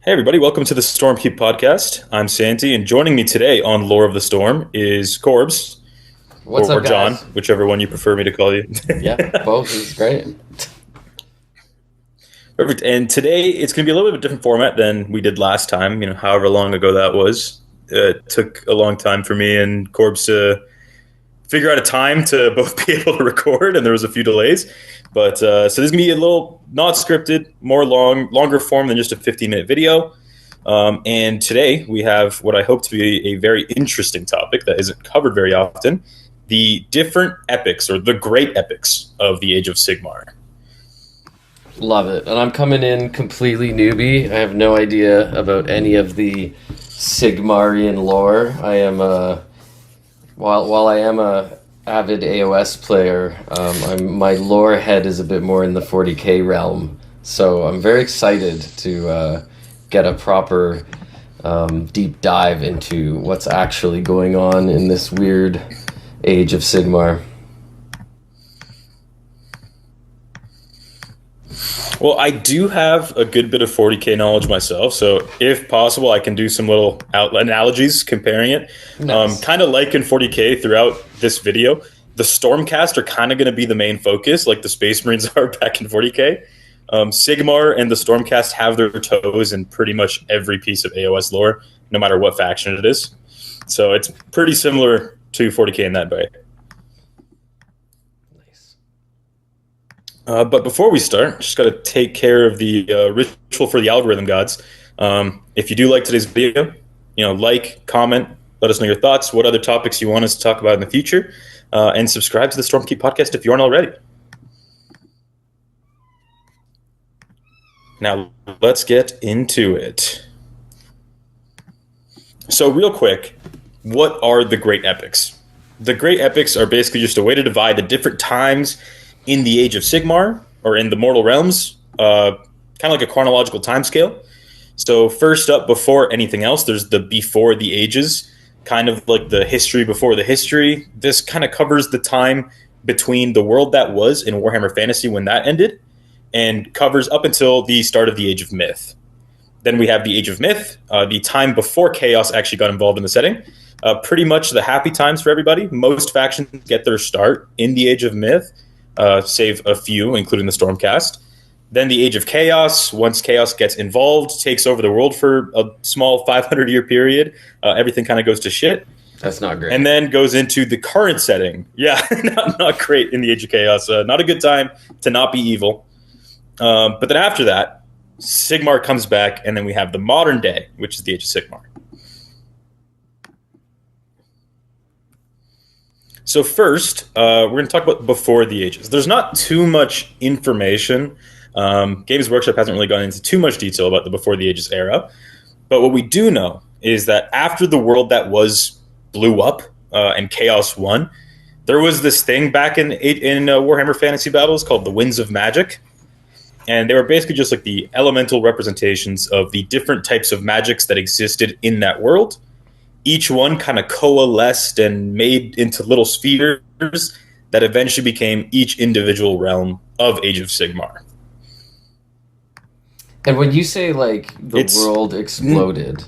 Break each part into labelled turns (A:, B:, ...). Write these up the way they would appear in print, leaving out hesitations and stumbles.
A: Hey everybody, welcome to the Stormkeep podcast. I'm Santi, and joining me today on Lore of the Storm is Corbs,
B: What's
A: or
B: up,
A: John,
B: guys?
A: whichever one you prefer me to call you.
B: Yeah, both is great.
A: Perfect. And today it's going to be a little bit of a different format than we did last time. However long ago that was. It took a long time for me and Corbs to figure out a time to both be able to record, and there was a few delays. But so this is going to be a little not scripted, longer form than just a 15-minute video. And today we have what I hope to be a very interesting topic that isn't covered very often: the different epics, or the great epics of the Age of Sigmar.
B: Love it. And I'm coming in completely newbie. I have no idea about any of the Sigmarian lore. I am while I am a avid AOS player, my lore head is a bit more in the 40k realm. So I'm very excited to get a proper deep dive into what's actually going on in this weird Age of Sigmar.
A: Well, I do have a good bit of 40k knowledge myself, so if possible, I can do some little analogies comparing it.
B: Nice.
A: Kind of like in 40k throughout this video, the Stormcast are kind of going to be the main focus, like the Space Marines are back in 40k. Sigmar and the Stormcast have their toes in pretty much every piece of AOS lore, no matter what faction it is. So it's pretty similar to 40k in that way. But before we start, just got to take care of the ritual for the algorithm gods. If you do like today's video, like, comment, let us know your thoughts, what other topics you want us to talk about in the future, and subscribe to the Stormkeep podcast if you aren't already. Now, let's get into it. So real quick, what are the great epics? The great epics are basically just a way to divide the different times in the Age of Sigmar, or in the mortal realms, kind of like a chronological timescale. So first up, before anything else, there's the before the ages, kind of like the history before the history. This kind of covers the time between the world that was in Warhammer Fantasy when that ended, and covers up until the start of the Age of Myth. Then we have the Age of Myth, the time before Chaos actually got involved in the setting. Pretty much the happy times for everybody. Most factions get their start in the Age of Myth, save a few, including the Stormcast. Then the Age of Chaos, once Chaos gets involved, takes over the world for a small 500-year period. Everything kind of goes to shit.
B: That's not great.
A: And then goes into the current setting. Yeah, not great in the Age of Chaos. Not a good time to not be evil. But then after that, Sigmar comes back, and then we have the modern day, which is the Age of Sigmar. So first, we're going to talk about before the ages. There's not too much information. Games Workshop hasn't really gone into too much detail about the before the ages era. But what we do know is that after the world that was blew up and Chaos won, there was this thing back in Warhammer Fantasy Battles called the Winds of Magic. And they were basically just like the elemental representations of the different types of magics that existed in that world. Each one kind of coalesced and made into little spheres that eventually became each individual realm of Age of Sigmar.
B: And when you say like the world exploded,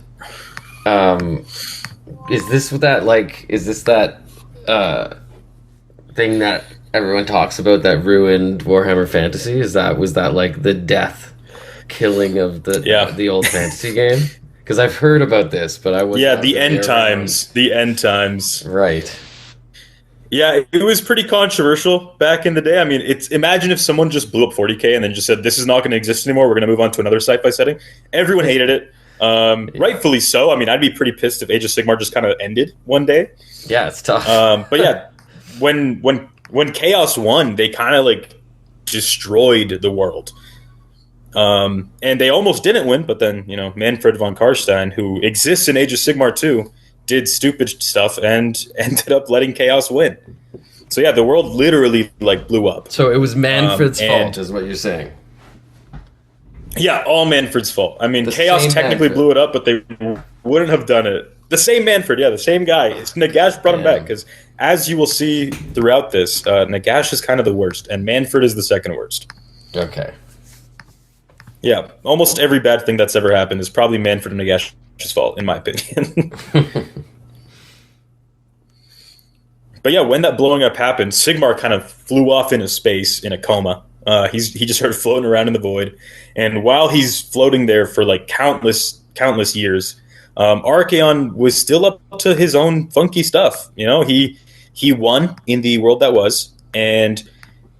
B: is this that thing that everyone talks about that ruined Warhammer Fantasy? Was that like the death killing of the old fantasy game? Because I've heard about this, but I wasn't.
A: Yeah, the end times. The end times.
B: Right.
A: Yeah, it was pretty controversial back in the day. I mean, imagine if someone just blew up 40k and then just said, this is not going to exist anymore, we're going to move on to another sci-fi setting. Everyone hated it. Rightfully so. I mean, I'd be pretty pissed if Age of Sigmar just kind of ended one day.
B: Yeah, it's tough.
A: But yeah, when Chaos won, they kind of like destroyed the world. And they almost didn't win, but then, Manfred von Karstein, who exists in Age of Sigmar too, did stupid stuff and ended up letting Chaos win. So yeah, the world literally like blew up.
B: So it was Manfred's fault, is what you're saying.
A: Yeah, all Manfred's fault. I mean,
B: The
A: Chaos
B: same
A: technically
B: Manfred.
A: blew it up, but they wouldn't have done it. The same Manfred, yeah, the same guy. Nagash brought him back, because as you will see throughout this, Nagash is kind of the worst, and Manfred is the second worst.
B: Okay.
A: Yeah, almost every bad thing that's ever happened is probably Manfred and Nagash's fault, in my opinion. But yeah, when that blowing up happened, Sigmar kind of flew off into space in a coma. He just started floating around in the void, and while he's floating there for like countless years, Archaon was still up to his own funky stuff. You know, he won in the world that was, and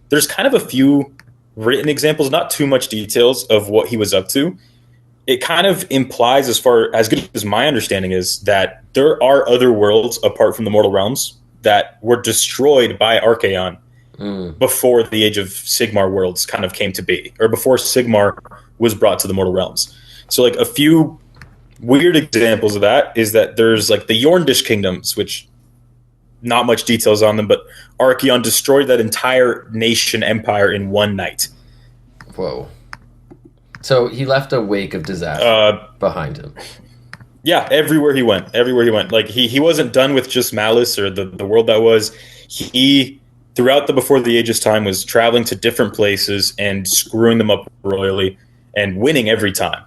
A: there's kind of a few written examples, not too much details of what he was up to. It kind of implies, as far as good as my understanding is, that there are other worlds apart from the mortal realms that were destroyed by Archaon before the Age of Sigmar worlds kind of came to be, or before Sigmar was brought to the mortal realms. So, like, a few weird examples of that is that there's like the Yorndish kingdoms, which not much details on them, but Archaon destroyed that entire nation empire in one night.
B: Whoa. So he left a wake of disaster behind him.
A: Yeah, everywhere he went. Like he wasn't done with just Malice or the world that was. He throughout the Before the Ages time was traveling to different places and screwing them up royally and winning every time.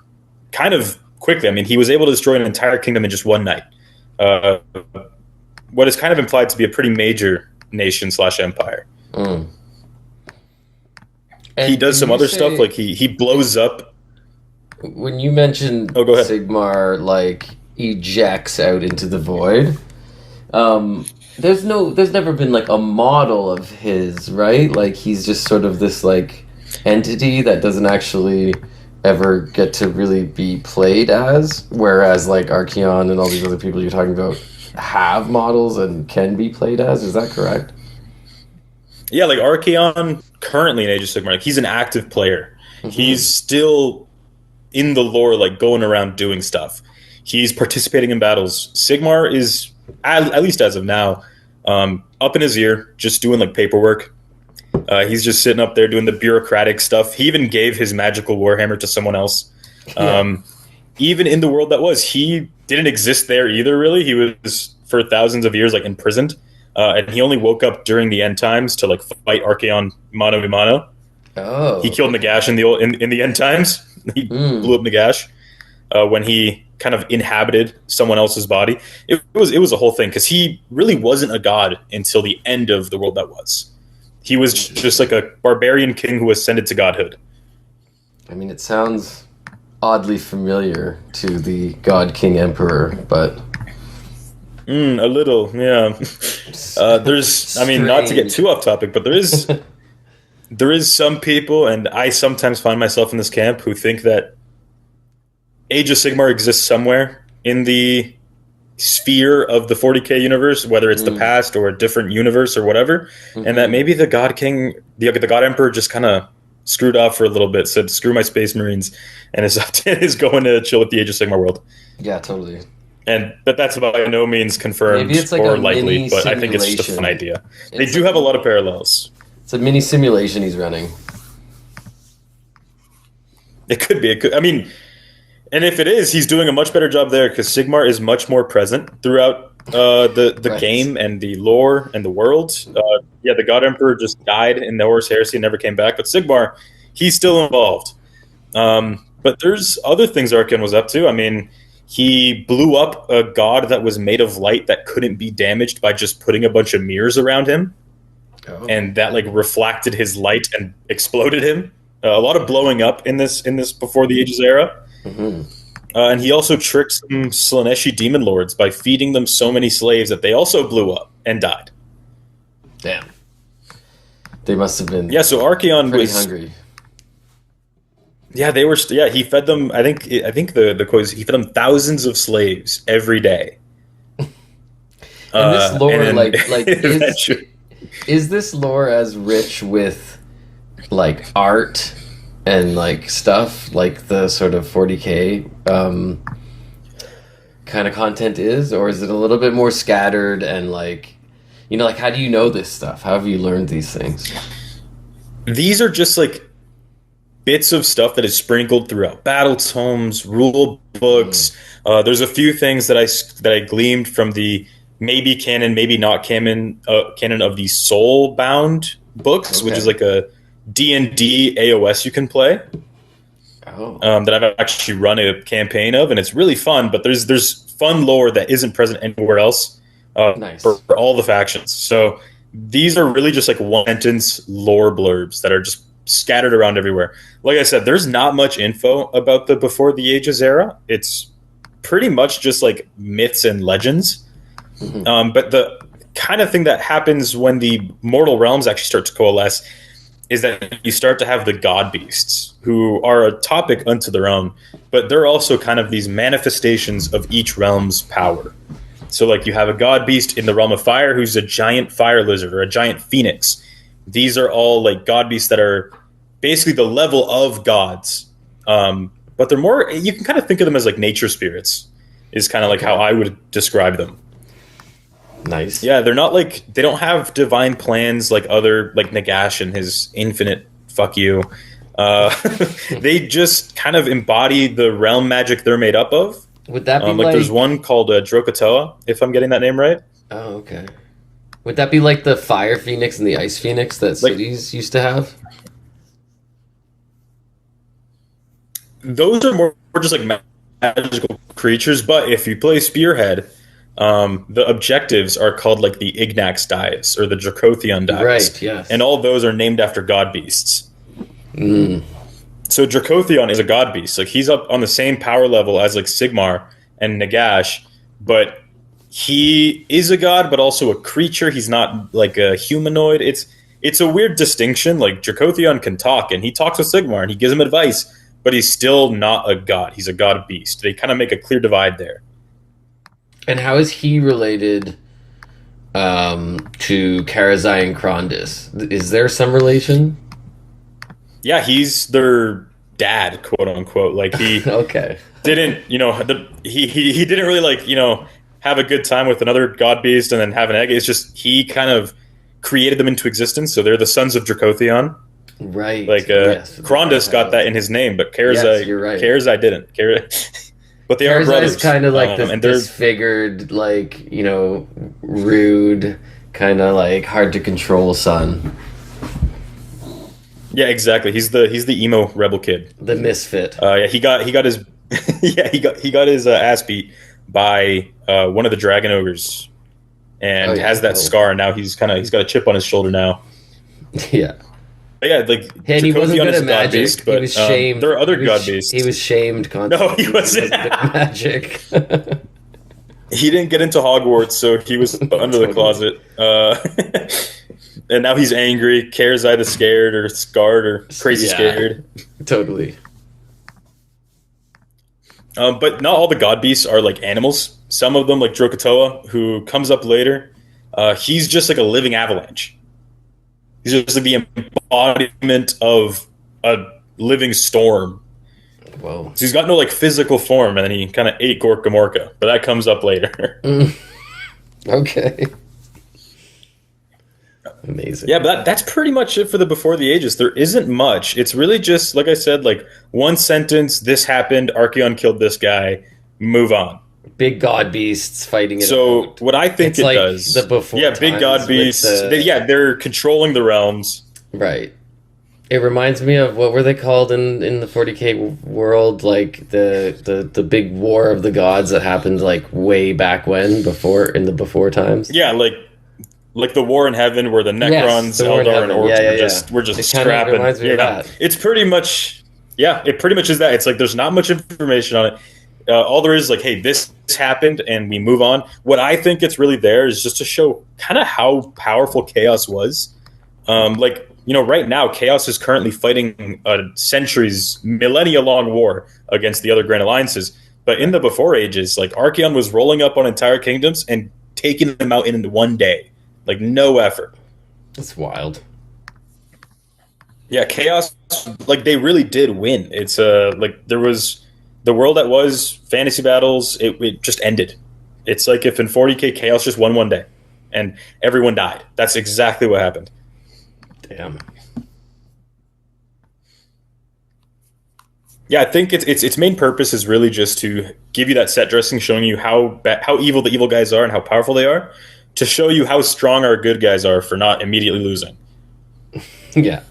A: Kind of quickly. I mean, he was able to destroy an entire kingdom in just one night. What is kind of implied to be a pretty major nation/empire. He does some other stuff, like he blows up.
B: When you mentioned
A: go ahead.
B: Sigmar like ejects out into the void, there's never been like a model of his, right? Like he's just sort of this like entity that doesn't actually ever get to really be played as, whereas like Archaon and all these other people you're talking about have models and can be played as. Is that correct?
A: Yeah, like Archaon currently in Age of Sigmar, like he's an active player. He's still in the lore, like going around doing stuff. He's participating in battles. Sigmar is, at least as of now, up in his ear, just doing like paperwork. He's just sitting up there doing the bureaucratic stuff. He even gave his magical warhammer to someone else. Even in the world that was, he didn't exist there either, really. He was, for thousands of years, like imprisoned. And he only woke up during the end times to like fight Archaon mano a mano.
B: Oh,
A: he killed Nagash in the end times. He blew up Nagash when he kind of inhabited someone else's body. It was a whole thing because he really wasn't a god until the end of the world that was. He was just like a barbarian king who ascended to godhood.
B: I mean, it sounds oddly familiar to the God King Emperor, but
A: a little, yeah. There's, I mean, not to get too off topic, but there is some people, and I sometimes find myself in this camp, who think that Age of Sigmar exists somewhere in the sphere of the 40k universe, whether it's the past or a different universe or whatever, and that maybe the God King, the God Emperor, just kind of screwed off for a little bit, said screw my Space Marines, and is going to chill with the Age of Sigmar world.
B: Yeah, totally.
A: And that's by no means confirmed
B: Maybe it's like
A: or
B: a
A: likely,
B: mini
A: but I think it's just a
B: simulation.
A: fun idea. They do have a lot of parallels.
B: It's a mini simulation he's running.
A: It could be. I mean, and if it is, he's doing a much better job there because Sigmar is much more present throughout the
B: Right.
A: game and the lore and the world. Yeah, the God Emperor just died in the Horus Heresy and never came back, but Sigmar, he's still involved. But there's other things Archaon was up to. I mean, he blew up a god that was made of light that couldn't be damaged by just putting a bunch of mirrors around him.
B: Oh.
A: And that like reflected his light and exploded him. A lot of blowing up in this Before the Ages era. And he also tricked some Slaaneshi demon lords by feeding them so many slaves that they also blew up and died.
B: Damn. They must have been
A: Yeah, so Archaon
B: pretty
A: was
B: hungry.
A: Yeah, they were. Yeah, he fed them. I think the quote is he fed them thousands of slaves every day.
B: And this lore,
A: and then
B: like is this lore as rich with like art and like stuff like the sort of 40k kind of content is, or is it a little bit more scattered and like, you know, like how do you know this stuff? How have you learned these things?
A: These are just like bits of stuff that is sprinkled throughout battle tomes, rule books. There's a few things that I gleaned from the maybe canon, maybe not canon of the Soulbound books, which is like a D&D AOS you can play.
B: Oh,
A: that I've actually run a campaign of, and it's really fun. But there's fun lore that isn't present anywhere else
B: nice.
A: for all the factions. So these are really just like one sentence lore blurbs that are just scattered around everywhere. Like I said, there's not much info about the Before the Ages era. It's pretty much just like myths and legends.
B: Hmm.
A: But the kind of thing that happens when the mortal realms actually start to coalesce is that you start to have the god beasts, who are a topic unto their own, but they're also kind of these manifestations of each realm's power. So, like, you have a god beast in the realm of fire who's a giant fire lizard or a giant phoenix. These are all like god beasts that are basically the level of gods, but they're more. You can kind of think of them as like nature spirits. Is kind of like how
B: Okay.
A: I would describe them.
B: Nice.
A: Yeah, they're not like they don't have divine plans like other like Nagash and his infinite fuck you. Uh, they just kind of embody the realm magic they're made up of.
B: Would that be
A: Like there's
B: like?
A: one called Drokatoa, if I'm getting that name right.
B: Oh, okay. Would that be like the fire phoenix and the ice phoenix that
A: Like
B: cities used to have?
A: those are more just like magical creatures, but if you play Spearhead, the objectives are called like the Ignax dies or the Dracothion dies,
B: Right. Yes.
A: and all those are named after god beasts.
B: Mm,
A: So Dracothion is a god beast. Like he's up on the same power level as like Sigmar and Nagash, but he is a god, but also a creature. He's not like a humanoid. It's a weird distinction. Like Dracothion can talk, and he talks with Sigmar, and he gives him advice, but he's still not a god. He's a god beast. They kind of make a clear divide there.
B: and how is he related to Karazai and Krondys? Is there some relation?
A: Yeah, he's their dad, quote unquote. Like he
B: Okay.
A: didn't, he didn't really like, have a good time with another god beast and then have an egg. It's just he kind of created them into existence. So they're the sons of Dracothion.
B: Right.
A: Like
B: Yes.
A: Krondys got that in his name, but
B: Yes, you're right.
A: Karazai didn't. But they are
B: Karazai
A: brothers.
B: is kind of like this
A: and they're
B: disfigured, like, rude, kind of like hard to control son.
A: yeah, exactly. He's the emo rebel kid.
B: The misfit.
A: Yeah, he got his yeah he got his ass beat by one of the dragon ogres, and
B: Oh, yeah.
A: has that
B: Oh.
A: scar. And now he's got a chip on his shoulder now.
B: Yeah.
A: But yeah, like
B: And he wasn't
A: Dracothion
B: good
A: is
B: at
A: a god
B: magic.
A: beast,
B: He
A: but
B: was shamed.
A: there are other
B: He was
A: god
B: sh-
A: beasts.
B: He was shamed constantly.
A: No, he wasn't.
B: Good at magic.
A: He didn't get into Hogwarts, so he was under the
B: Totally.
A: closet. And now he's angry, cares either scared or scarred or crazy
B: Yeah.
A: scared.
B: Totally.
A: But not all the god beasts are like animals. Some of them, like Drokatoa, who comes up later, he's just like a living avalanche. He's just like the embodiment of a living storm.
B: Whoa.
A: So he's got no like physical form, and then he kind of ate Gorkamorka, but that comes up later.
B: Okay. Amazing.
A: Yeah, but that's pretty much it for the Before the Ages. There isn't much. It's really just, like I said, like one sentence, this happened, Archeon killed this guy, move on.
B: Big god beasts fighting it
A: So
B: out.
A: what I think
B: It's
A: it
B: like
A: does...
B: the before
A: yeah, big
B: times
A: god
B: with
A: beasts.
B: the-
A: They're controlling the realms.
B: Right. It reminds me of what were they called in the 40K world, like the big war of the gods that happened like way back when, before in the before times.
A: Yeah, like the War in Heaven where the Necrons,
B: the War in
A: Eldar, and
B: Heaven.
A: Orcs
B: Yeah,
A: were
B: yeah,
A: just
B: yeah.
A: we're just
B: It kinda
A: scrapping.
B: reminds me of
A: Yeah,
B: that.
A: it's pretty much it pretty much is that. It's like there's not much information on it. All there is like, hey, this happened, and we move on. What I think it's really there is just to show kind of how powerful Chaos was. Right now, Chaos is currently fighting a millennia-long war against the other Grand Alliances. But in the Before Ages, like Archeon was rolling up on entire kingdoms and taking them out in one day, like no effort.
B: That's wild.
A: Yeah, Chaos, like they really did win. It's like there was the world that was fantasy battles. It just ended. It's like if in 40K Chaos just won one day, and everyone died. That's exactly what happened.
B: Damn.
A: Yeah, I think its main purpose is really just to give you that set dressing, showing you how evil the evil guys are and how powerful they are, to show you how strong our good guys are for not immediately losing.
B: Yeah.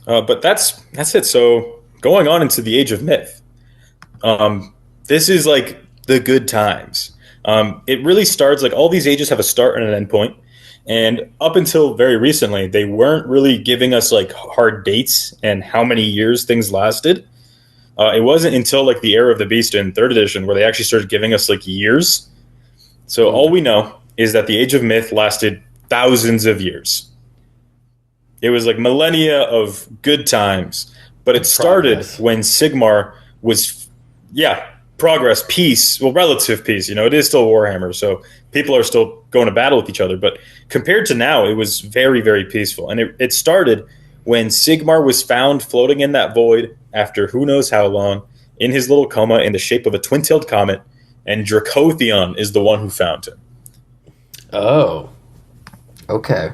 A: But that's it. So going on into the Age of Myth, this is like the good times. It really starts like all these ages have a start and an end point, and up until very recently, they weren't really giving us like hard dates and how many years things lasted. It wasn't until like the Era of the Beast in third edition where they actually started giving us like years. So all we know is that the Age of Myth lasted thousands of years. It was like millennia of good times, but it started
B: Progress.
A: when Sigmar was, yeah, progress, peace, well, relative peace. You know, it is still Warhammer, so people are still going to battle with each other. But compared to now, it was very, very peaceful. And it started when Sigmar was found floating in that void after who knows how long in his little coma in the shape of a twin-tailed comet, and Dracothion is the one who found him.
B: Oh. Okay.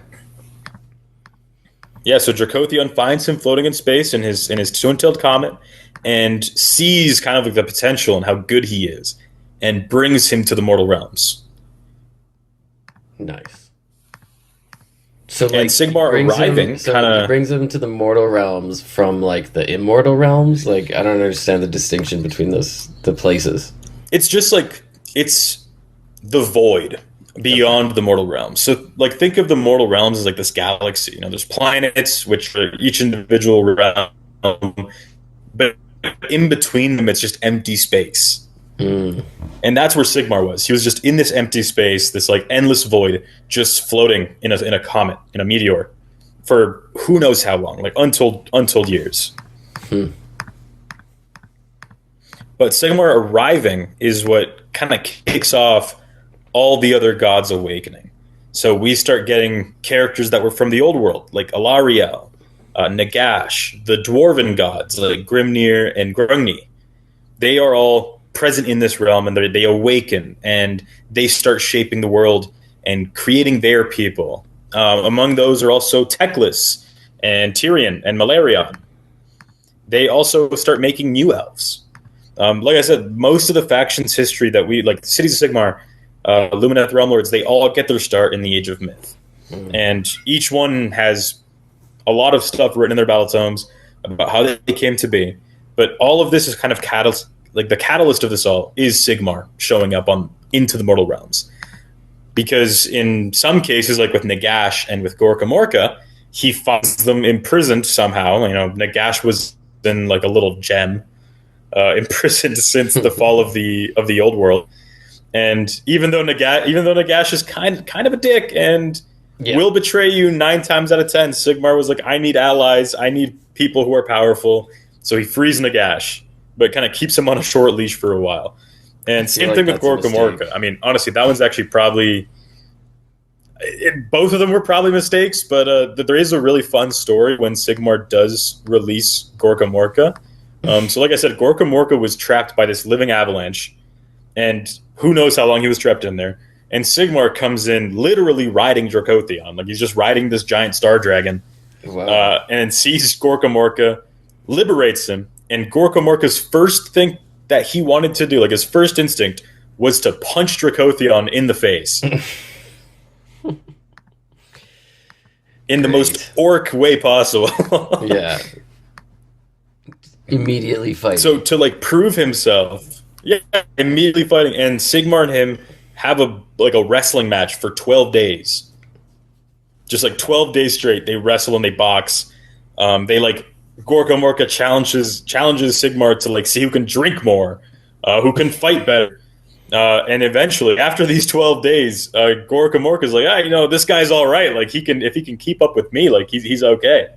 A: Yeah, so Dracothion finds him floating in space in his twin-tailed comet and sees kind of like the potential and how good he is and brings him to the mortal realms.
B: Nice. So like
A: And Sigmar arriving
B: he
A: kind
B: brings him to the mortal realms from like the immortal realms. Like I don't understand the distinction between the places.
A: it's just like it's the void beyond the mortal realms. So like think of the mortal realms as like this galaxy. You know, there's planets which are each individual realm, but in between them it's just empty space.
B: Mm.
A: And that's where Sigmar was. He was just in this empty space, this like endless void, just floating in a comet, in a meteor, for who knows how long, like untold years.
B: Hmm.
A: But Sigmar arriving is what kind of kicks off all the other gods awakening. So we start getting characters that were from the old world, like Alariel, Nagash, the dwarven gods like Grimnir and Grungni. They are all present in this realm, and they awaken and they start shaping the world and creating their people. Among those are also Teclis and Tyrion and Malarion. They also start making new elves. Like I said, most of the factions history that we like, the cities of Sigmar, Lumineth Realm Lords, they all get their start in the Age of Myth, and each one has a lot of stuff written in their battle tomes about how they came to be. But all of this is kind of catalyst. Like the catalyst of this all is Sigmar showing up on into the mortal realms, because in some cases, like with Nagash and with Gorkamorka, he finds them imprisoned somehow. You know, Nagash was in like a little gem, imprisoned since the fall of the old world. And even though Nagash is kind of a dick and will betray you 9 times out of 10, Sigmar was like, I need allies, I need people who are powerful. So he frees Nagash, but kind of keeps him on a short leash for a while. And same thing with Gorkamorka. I mean, honestly, that one's actually probably both of them were probably mistakes, but there is a really fun story when Sigmar does release Gorkamorka. So like I said, Gorkamorka was trapped by this living avalanche, and who knows how long he was trapped in there. And Sigmar comes in literally riding Dracothion. Like he's just riding this giant star dragon.
B: Wow.
A: And sees Gorkamorka, liberates him, and Gorkamorka's first thing that he wanted to do, like his first instinct, was to punch Dracothion in the face. In the most orc way possible.
B: Yeah. Immediately fighting.
A: So to like prove himself, immediately fighting, and Sigmar and him have a wrestling match for 12 days. Just like 12 days straight, they wrestle and they box. They like Gorkamorka challenges Sigmar to like see who can drink more, who can fight better. And eventually, after these 12 days, Gorkamorka's like, you know, this guy's all right. Like if he can keep up with me, like he's okay.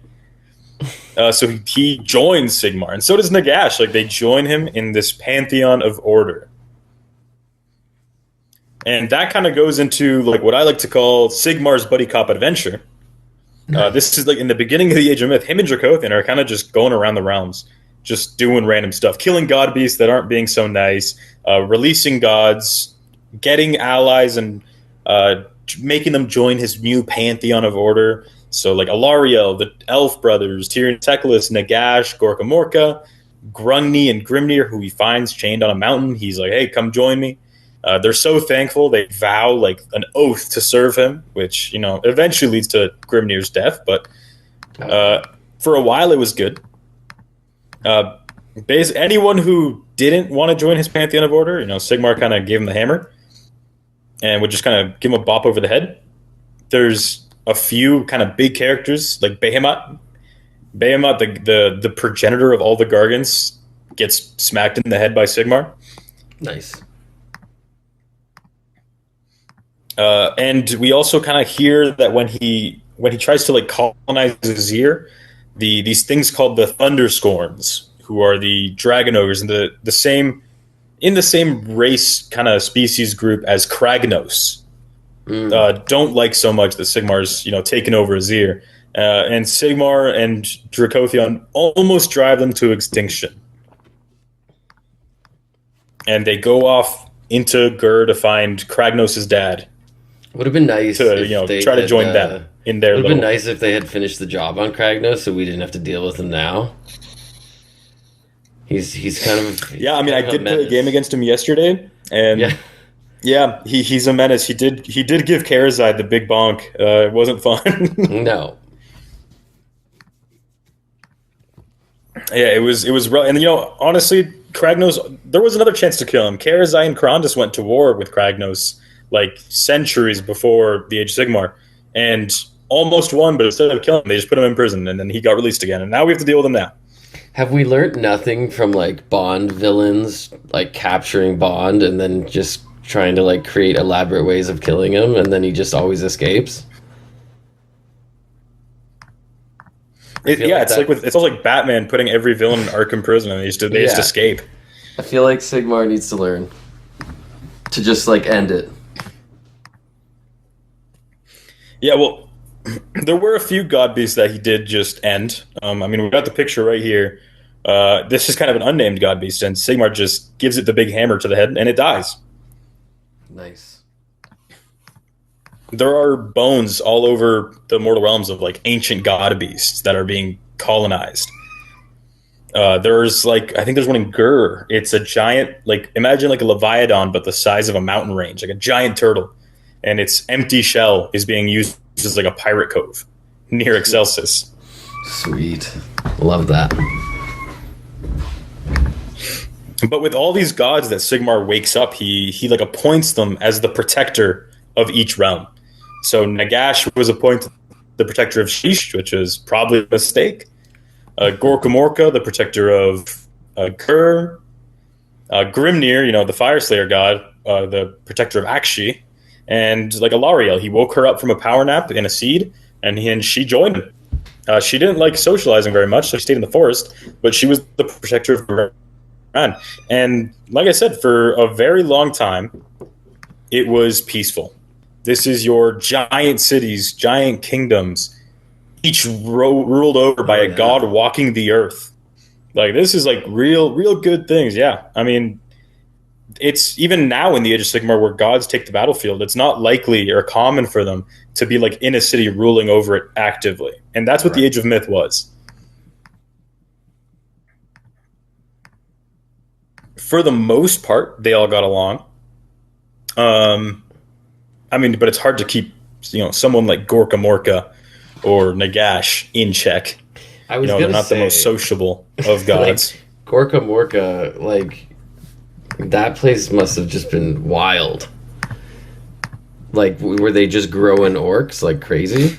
A: So he joins Sigmar, and so does Nagash. Like they join him in this Pantheon of Order, and that kind of goes into like what I like to call Sigmar's buddy cop adventure. This is like in the beginning of the Age of Myth. Him and Dracothion are kind of just going around the realms, just doing random stuff, killing god beasts that aren't being so nice, releasing gods, getting allies, and making them join his new Pantheon of Order. So like Alariel, the Elf brothers, Tyrion, Teclis, Nagash, Gorkamorka, Grungni, and Grimnir, who he finds chained on a mountain. He's like, hey, come join me. They're so thankful. They vow like an oath to serve him, which, you know, eventually leads to Grimnir's death. But For a while, it was good. Uh, Anyone who didn't want to join his Pantheon of Order, Sigmar kind of gave him the hammer and would just kind of give him a bop over the head. There's a few kind of big characters like Behemoth. Behemoth, the progenitor of all the Gargants, gets smacked in the head by Sigmar.
B: Nice.
A: And we also kind of hear that when he tries to like colonize Azir, these things called the Thunderscorns, who are the Dragon Ogres and the same race kind of species group as Kragnos, don't like so much that Sigmar's taken over Azir, and Sigmar and Dracothon almost drive them to extinction, and they go off into Gur to find Kragnos' dad.
B: Would have been nice
A: to
B: if they
A: try to
B: had,
A: join them in their.
B: Would have been nice if they had finished the job on Kragnos, so we didn't have to deal with him now. He's kind of
A: yeah. I mean, I did play a game against him yesterday, and yeah, he's a menace. He did give Karazai the big bonk. It wasn't fun.
B: No.
A: Yeah, it was rough. And honestly, Kragnos, there was another chance to kill him. Karazai and Karandus went to war with Kragnos like centuries before the Age of Sigmar, and almost won, but instead of killing him, they just put him in prison, and then he got released again, and now we have to deal with him now.
B: Have we learned nothing from like Bond villains, like capturing Bond and then just trying to like create elaborate ways of killing him, and then he just always escapes?
A: It's also like Batman putting every villain in Arkham prison, and they just escape.
B: I feel like Sigmar needs to learn to just like end it.
A: Yeah, well, there were a few god beasts that he did just end. I mean, we got the picture right here. This is kind of an unnamed god beast, and Sigmar just gives it the big hammer to the head, and it dies.
B: Nice.
A: There are bones all over the mortal realms of like ancient god beasts that are being colonized. I think there's one in Gur. It's a giant, like imagine like a Leviathan, but the size of a mountain range, like a giant turtle. And its empty shell is being used as like a pirate cove near Excelsis.
B: Sweet. Love that.
A: But with all these gods that Sigmar wakes up, he like appoints them as the protector of each realm. So Nagash was appointed the protector of Sheesh, which is probably a mistake. Gorkamorka, the protector of Gur. Grimnir, the Fire Slayer god, the protector of Akshi. And like Alariel, he woke her up from a power nap in a seed, and she joined him. She didn't like socializing very much, so she stayed in the forest, but she was the protector of Ran. And like I said, for a very long time, it was peaceful. This is your giant cities, giant kingdoms, each ruled over by a god walking the earth. Like, this is like real good things, yeah. I mean, it's even now in the Age of Sigmar where gods take the battlefield, it's not likely or common for them to be like in a city ruling over it actively. And that's what the Age of Myth was. For the most part, they all got along. I mean, but it's hard to keep, someone like Gorkamorka or Nagash in check.
B: I was
A: they're not the most sociable of gods.
B: Like, Gorkamorka, like, that place must have just been wild. Like, were they just growing orcs like crazy?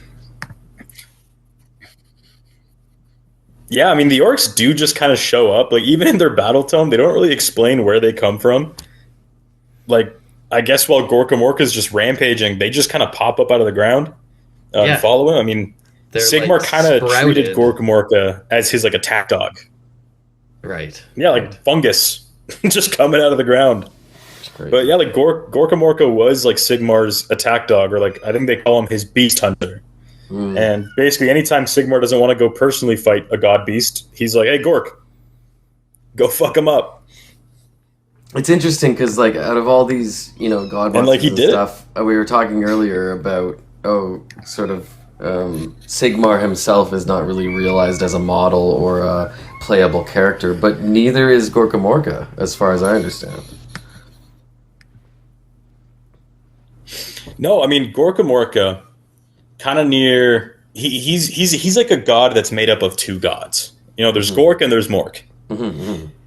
A: Yeah, I mean, the orcs do just kind of show up. Like, even in their battle tome, they don't really explain where they come from. Like, I guess while Gorkamorka's just rampaging, they just kind of pop up out of the ground and follow him. I mean, Sigmar like kind of treated Gorkamorka as his, like, attack dog.
B: Right.
A: Yeah, like fungus just coming out of the ground. But yeah, like, Gorkamorka was, like, Sigmar's attack dog, or, like, I think they call him his beast hunter. And basically, anytime Sigmar doesn't want to go personally fight a god beast, he's like, "Hey, Gork, go fuck him up."
B: It's interesting because, like, out of all these, god monsters and stuff, we were talking earlier about Sigmar himself is not really realized as a model or a playable character, but neither is Gorkamorka, as far as I understand.
A: No, I mean, Gorkamorka, kind of near he's like a god that's made up of two gods. You know, there's Gork and there's Mork.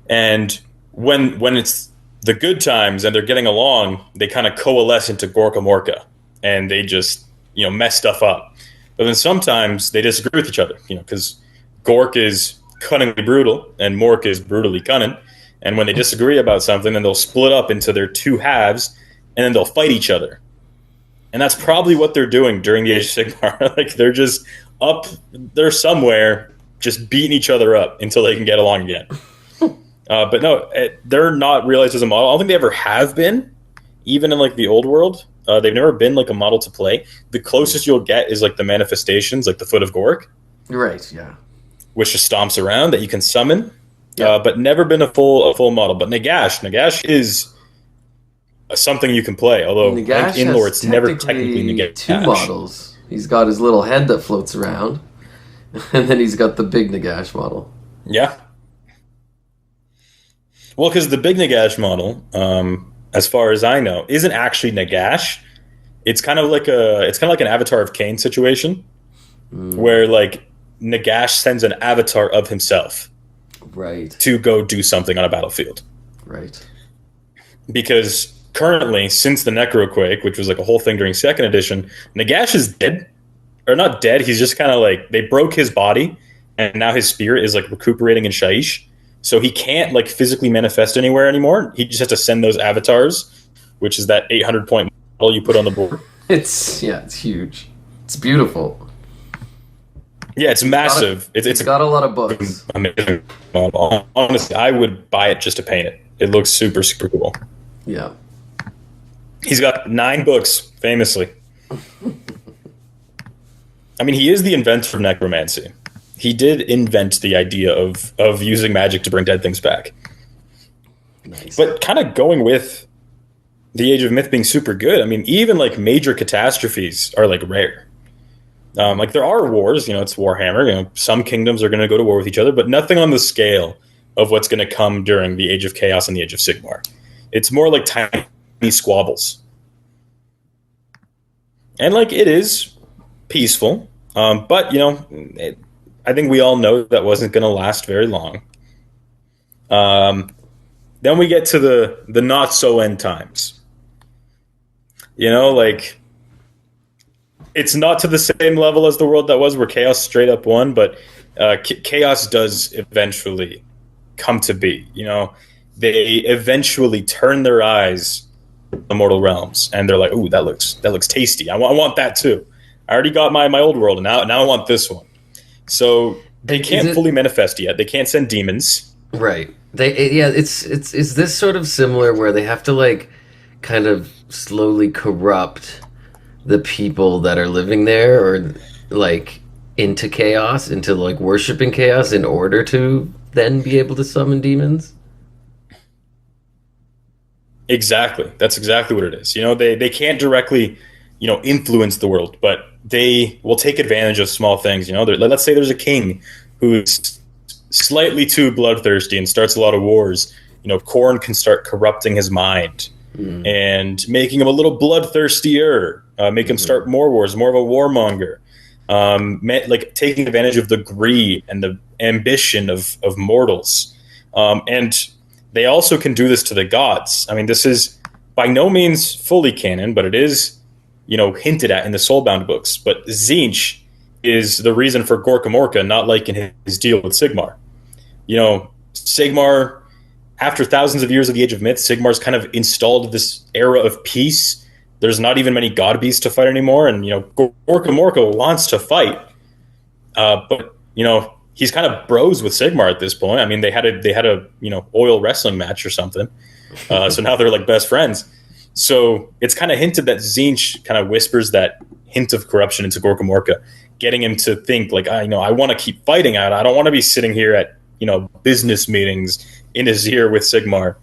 A: And when it's the good times and they're getting along, they kind of coalesce into Gorkamorka, and they just mess stuff up. But then sometimes they disagree with each other, because Gork is cunningly brutal and Mork is brutally cunning. And when they disagree about something, then they'll split up into their two halves, and then they'll fight each other. And that's probably what they're doing during the Age of Sigmar. Like, they're just they're somewhere just beating each other up until they can get along again. But no, they're not realized as a model. I don't think they ever have been, even in like the old world. They've never been like a model to play. The closest you'll get is like the manifestations, like the Foot of Gork.
B: Right, yeah.
A: Which just stomps around that you can summon. But never been a full model. But Nagash is something you can play. Although
B: Nagash
A: in lore, it's never technically Nagash.
B: Two models. He's got his little head that floats around, and then he's got the big Nagash model.
A: Yeah. Well, because the big Nagash model, as far as I know, isn't actually Nagash. It's kind of like an Avatar of Cain situation, where like Nagash sends an avatar of himself.
B: Right.
A: To go do something on a battlefield.
B: Right.
A: Because currently, since the Necroquake, which was like a whole thing during 2nd edition, Nagash is dead. Or not dead, he's just kind of like, they broke his body, and now his spirit is like recuperating in Shaiish. So he can't like physically manifest anywhere anymore. He just has to send those avatars, which is that 800 point model you put on the board.
B: It's huge. It's beautiful.
A: Yeah, it's massive. It's
B: got a lot of books.
A: Amazing model. Honestly, I would buy it just to paint it. It looks super, super cool.
B: Yeah.
A: He's got 9 books, famously. I mean, he is the inventor of necromancy. He did invent the idea of using magic to bring dead things back.
B: Nice.
A: But kind of going with the Age of Myth being super good, I mean, even like major catastrophes are like rare. Like there are wars, it's Warhammer. Some kingdoms are going to go to war with each other, but nothing on the scale of what's going to come during the Age of Chaos and the Age of Sigmar. It's more like tiny squabbles, and like it is peaceful. But I think we all know that wasn't going to last very long. Then we get to the not so end times. Like. It's not to the same level as the world that was, where Chaos straight up won, but Chaos does eventually come to be. They eventually turn their eyes to the mortal realms, and they're like, "Ooh, that looks tasty. I want that too. I already got my old world, and now I want this one." So they can't fully manifest yet. They can't send demons.
B: Right. Is this sort of similar where they have to like kind of slowly corrupt the people that are living there, or like into chaos, into like worshiping chaos in order to then be able to summon demons?
A: Exactly. That's exactly what it is. They can't directly, influence the world, but they will take advantage of small things. Let's say there's a king who's slightly too bloodthirsty and starts a lot of wars. Khorne can start corrupting his mind and making him a little bloodthirstier. Make him start more wars, more of a warmonger. Like taking advantage of the greed and the ambition of mortals. And they also can do this to the gods. I mean, this is by no means fully canon, but it is, hinted at in the Soulbound books. But Tzeentch is the reason for Gorkamorka not liking his deal with Sigmar. Sigmar, after thousands of years of the Age of Myth, Sigmar's kind of installed this era of peace. There's not even many god beasts to fight anymore, and Gorkamorka wants to fight, but he's kind of bros with Sigmar at this point. I mean, they had a oil wrestling match or something, so now they're like best friends. So it's kind of hinted that Tzeentch kind of whispers that hint of corruption into Gorkamorka, getting him to think like, I want to keep fighting out. I don't want to be sitting here at business meetings in his ear with Sigmar.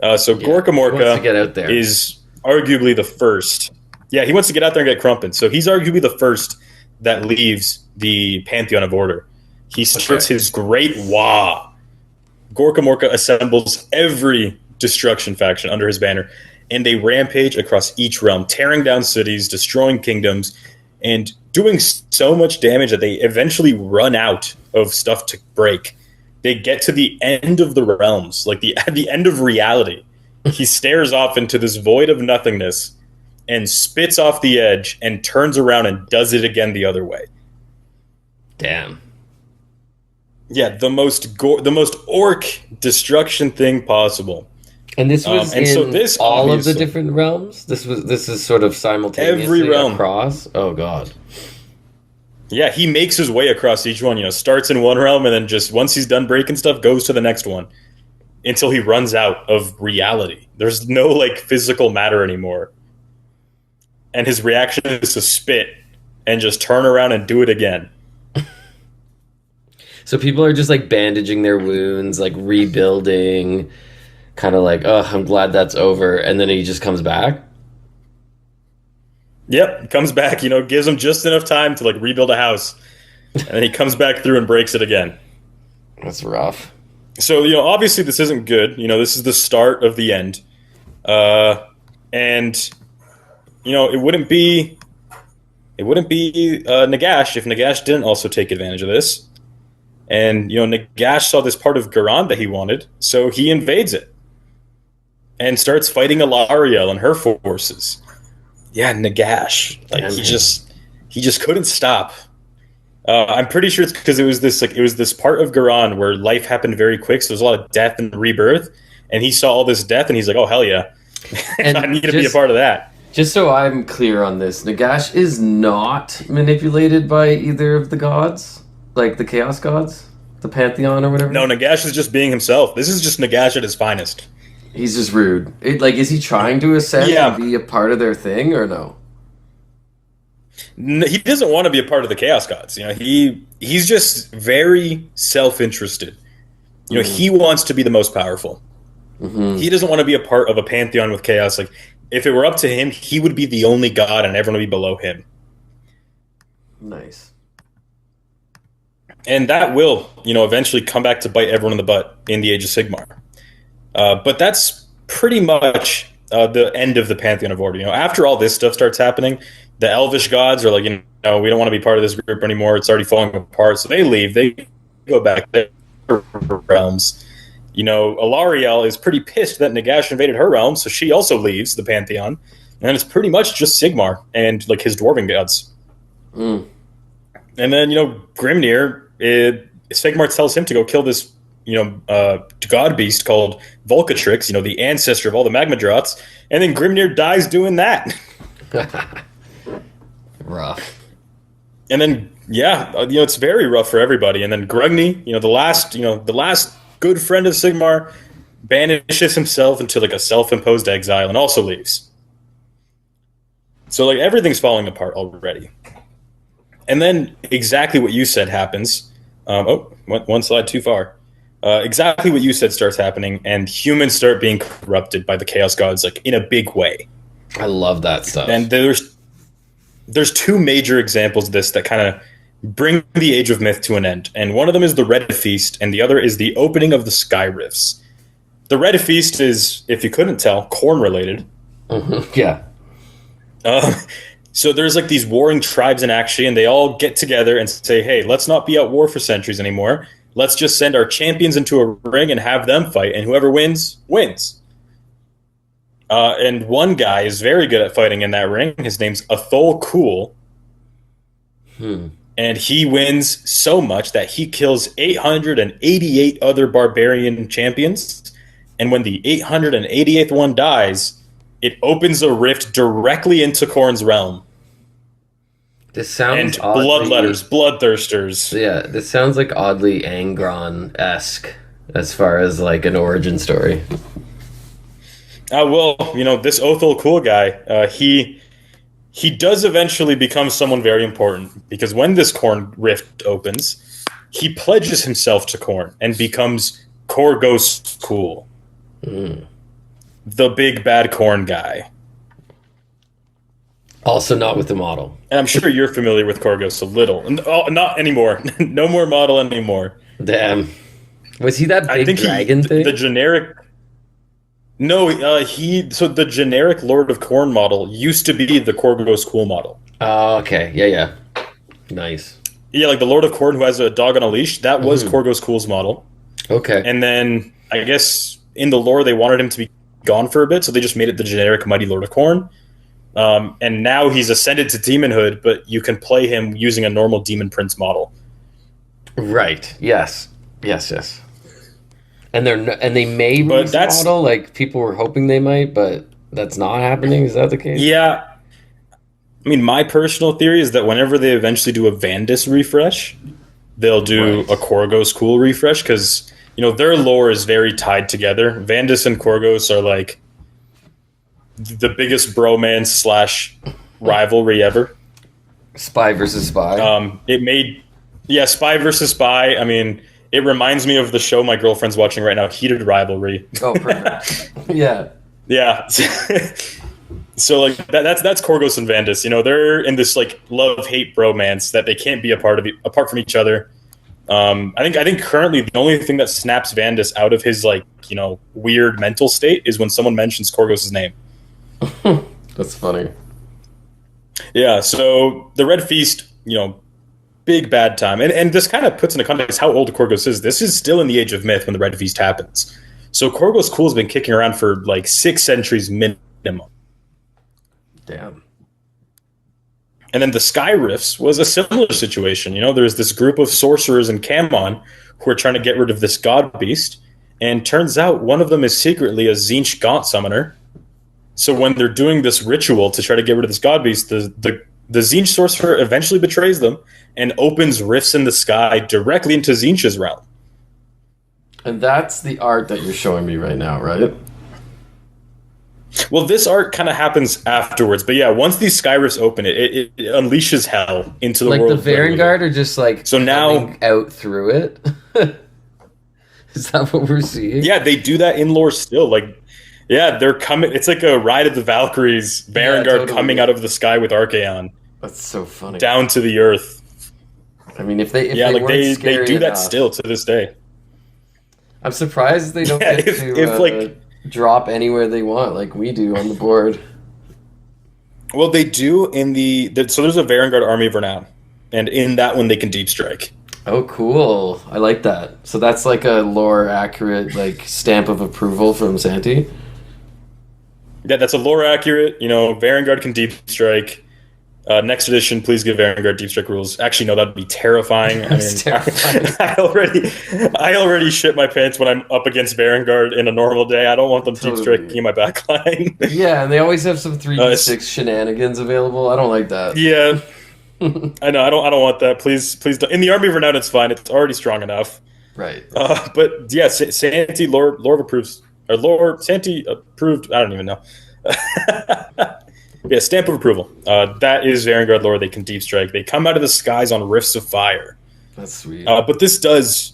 A: Gorkamorka is arguably the first. Yeah, he wants to get out there and get crumpin'. So he's arguably the first that leaves the Pantheon of Order. He starts his great Waaagh. Gorkamorka assembles every destruction faction under his banner, and they rampage across each realm, tearing down cities, destroying kingdoms, and doing so much damage that they eventually run out of stuff to break. They get to the end of the realms, like the end of reality. He stares off into this void of nothingness and spits off the edge and turns around and does it again the other way.
B: Damn.
A: Yeah, the most orc destruction thing possible.
B: And this was
A: and
B: in
A: so this
B: all of the different realms? This is sort of simultaneously
A: every realm
B: across? Oh, God.
A: Yeah, he makes his way across each one, starts in one realm and then just once he's done breaking stuff, goes to the next one until he runs out of reality. There's no like physical matter anymore. And his reaction is to spit and just turn around and do it again.
B: So people are just like bandaging their wounds, like rebuilding, kind of like, oh, I'm glad that's over. And then he just comes back.
A: Yep, comes back, gives him just enough time to like rebuild a house. And then he comes back through and breaks it again.
B: That's rough.
A: So, obviously this isn't good. This is the start of the end. And it wouldn't be Nagash if Nagash didn't also take advantage of this. And, Nagash saw this part of Garan that he wanted, so he invades it. And starts fighting Alarielle and her forces. Yeah, Nagash. Like, he just couldn't stop. I'm pretty sure it's because it was this part of Garan where life happened very quick, so there's a lot of death and rebirth. And he saw all this death, and he's like, oh, hell yeah.
B: And
A: I need to be a part of that.
B: Just so I'm clear on this, Nagash is not manipulated by either of the gods? Like the Chaos Gods? The Pantheon or whatever?
A: No, Nagash is just being himself. This is just Nagash at his finest.
B: He's just rude. Is he trying to ascend and be a part of their thing, or no?
A: He doesn't want to be a part of the Chaos Gods. He's just very self-interested. He wants to be the most powerful. Mm-hmm. He doesn't want to be a part of a pantheon with chaos. Like, if it were up to him, he would be the only god and everyone would be below him.
B: Nice.
A: And that will, eventually come back to bite everyone in the butt in the Age of Sigmar. But that's pretty much the end of the Pantheon of Order. After all this stuff starts happening, the Elvish gods are like, we don't want to be part of this group anymore. It's already falling apart. So they leave. They go back to their realms. Alarielle is pretty pissed that Nagash invaded her realm, so she also leaves the Pantheon. And it's pretty much just Sigmar and like his dwarven gods. Mm. And then, Grimnir, Sigmar tells him to go kill this, god beast called Volcatrix, the ancestor of all the Magmadrots. And then Grimnir dies doing that.
B: Rough.
A: And then, it's very rough for everybody. And then Grugni, the last good friend of Sigmar, banishes himself into like a self-imposed exile and also leaves. So like everything's falling apart already. And then exactly what you said happens. One slide too far. Exactly what you said starts happening, and humans start being corrupted by the Chaos Gods like in a big way.
B: I love that stuff.
A: And there's two major examples of this that kind of bring the Age of Myth to an end. And one of them is the Red Feast, and the other is the opening of the Sky Rifts. The Red Feast is, if you couldn't tell, corn related.
B: Mm-hmm. Yeah.
A: So there's like these warring tribes in Akshi, and they all get together and say, hey, let's not be at war for centuries anymore. Let's just send our champions into a ring and have them fight, and whoever wins, wins. And one guy is very good at fighting in that ring. His name's Athol Cool. And he wins so much that he kills 888 other barbarian champions. And when the 888th one dies, it opens a rift directly into Khorne's realm.
B: This sounds
A: and bloodletters, bloodthirsters.
B: Yeah, this sounds like oddly Angron-esque as far as like an origin story.
A: This Othel Cool guy, he does eventually become someone very important, because when this Khorne rift opens, he pledges himself to Khorne and becomes Khorgos Cool. The big bad Khorne guy.
B: Also not with the model.
A: And I'm sure you're familiar with Khorgos a little. Not anymore. No more model anymore.
B: Damn. Was he that big dragon thing?
A: The generic... No, so the generic Lord of Khorne model used to be the Khorgos Cool model.
B: Oh, okay. Yeah. Nice.
A: Yeah, like the Lord of Khorne who has a dog on a leash. That was Korgo's Cool's model.
B: Okay.
A: And then I guess in the lore they wanted him to be gone for a bit, so they just made it the generic Mighty Lord of Khorne. And now he's ascended to demonhood, but you can play him using a normal Demon Prince model.
B: Right. Yes. Yes. And they may release a model, like people were hoping they might, but that's not happening. Is that the case?
A: Yeah. I mean, my personal theory is that whenever they eventually do a Vandus refresh, they'll do a Korgos Cool refresh, because their lore is very tied together. Vandus and Korgos are like the biggest bromance / rivalry ever.
B: Spy versus spy.
A: Spy versus spy. I mean, it reminds me of the show my girlfriend's watching right now, Heated Rivalry.
B: Oh, perfect. Yeah.
A: Yeah. So like that's Korgos and Vandus. They're in this like love-hate bromance that they can't be apart from each other. I think currently the only thing that snaps Vandus out of his weird mental state is when someone mentions Korgos' name.
B: That's funny.
A: Yeah, so the Red Feast, big bad time. And this kind of puts into context how old Korgos is. This is still in the Age of Myth when the Red Feast happens. So Korgos Cool has been kicking around for like 6 centuries minimum.
B: Damn.
A: And then the Sky Rifts was a similar situation. There's this group of sorcerers in Camon who are trying to get rid of this god beast. And turns out one of them is secretly a Tzeentch Gaunt summoner. So when they're doing this ritual to try to get rid of this god beast, the Tzeentch sorcerer eventually betrays them and opens rifts in the sky directly into Tzeentch's realm.
B: And that's the art that you're showing me right now, right?
A: Well, this art kind of happens afterwards, but yeah, once these sky rifts open, it unleashes hell into the world.
B: Like the Varangard are just like
A: so now
B: out through it. Is that what we're seeing?
A: Yeah, they do that in lore still. Like, yeah, they're coming. It's like a Ride of the Valkyries, Varangard coming out of the sky with Archaon.
B: That's so funny.
A: Down to the earth.
B: I mean, if they
A: do that still to this day.
B: I'm surprised they don't get to drop anywhere they want like we do on the board.
A: Well, they do so there's a Varangard army of renown, and in that one they can deep strike.
B: Oh, cool! I like that. So that's like a lore accurate stamp of approval from Santi.
A: Yeah, that's a lore accurate. Varangard can deep strike. Next edition, please give Varangard deep strike rules. Actually, no, that'd be terrifying. I mean, terrifying. I already shit my pants when I'm up against Varangard in a normal day. I don't want them deep striking in my backline.
B: Yeah, and they always have some 3d6 shenanigans available. I don't like that.
A: Yeah, I know. I don't want that. Please don't. In the Army of Renown, it's fine. It's already strong enough.
B: Right.
A: But yeah, Santi Lore approves. Or Lore Santi approved. I don't even know. Yeah, stamp of approval. That is Varangard lore. They can deep strike. They come out of the skies on rifts of fire.
B: That's sweet.
A: But this does,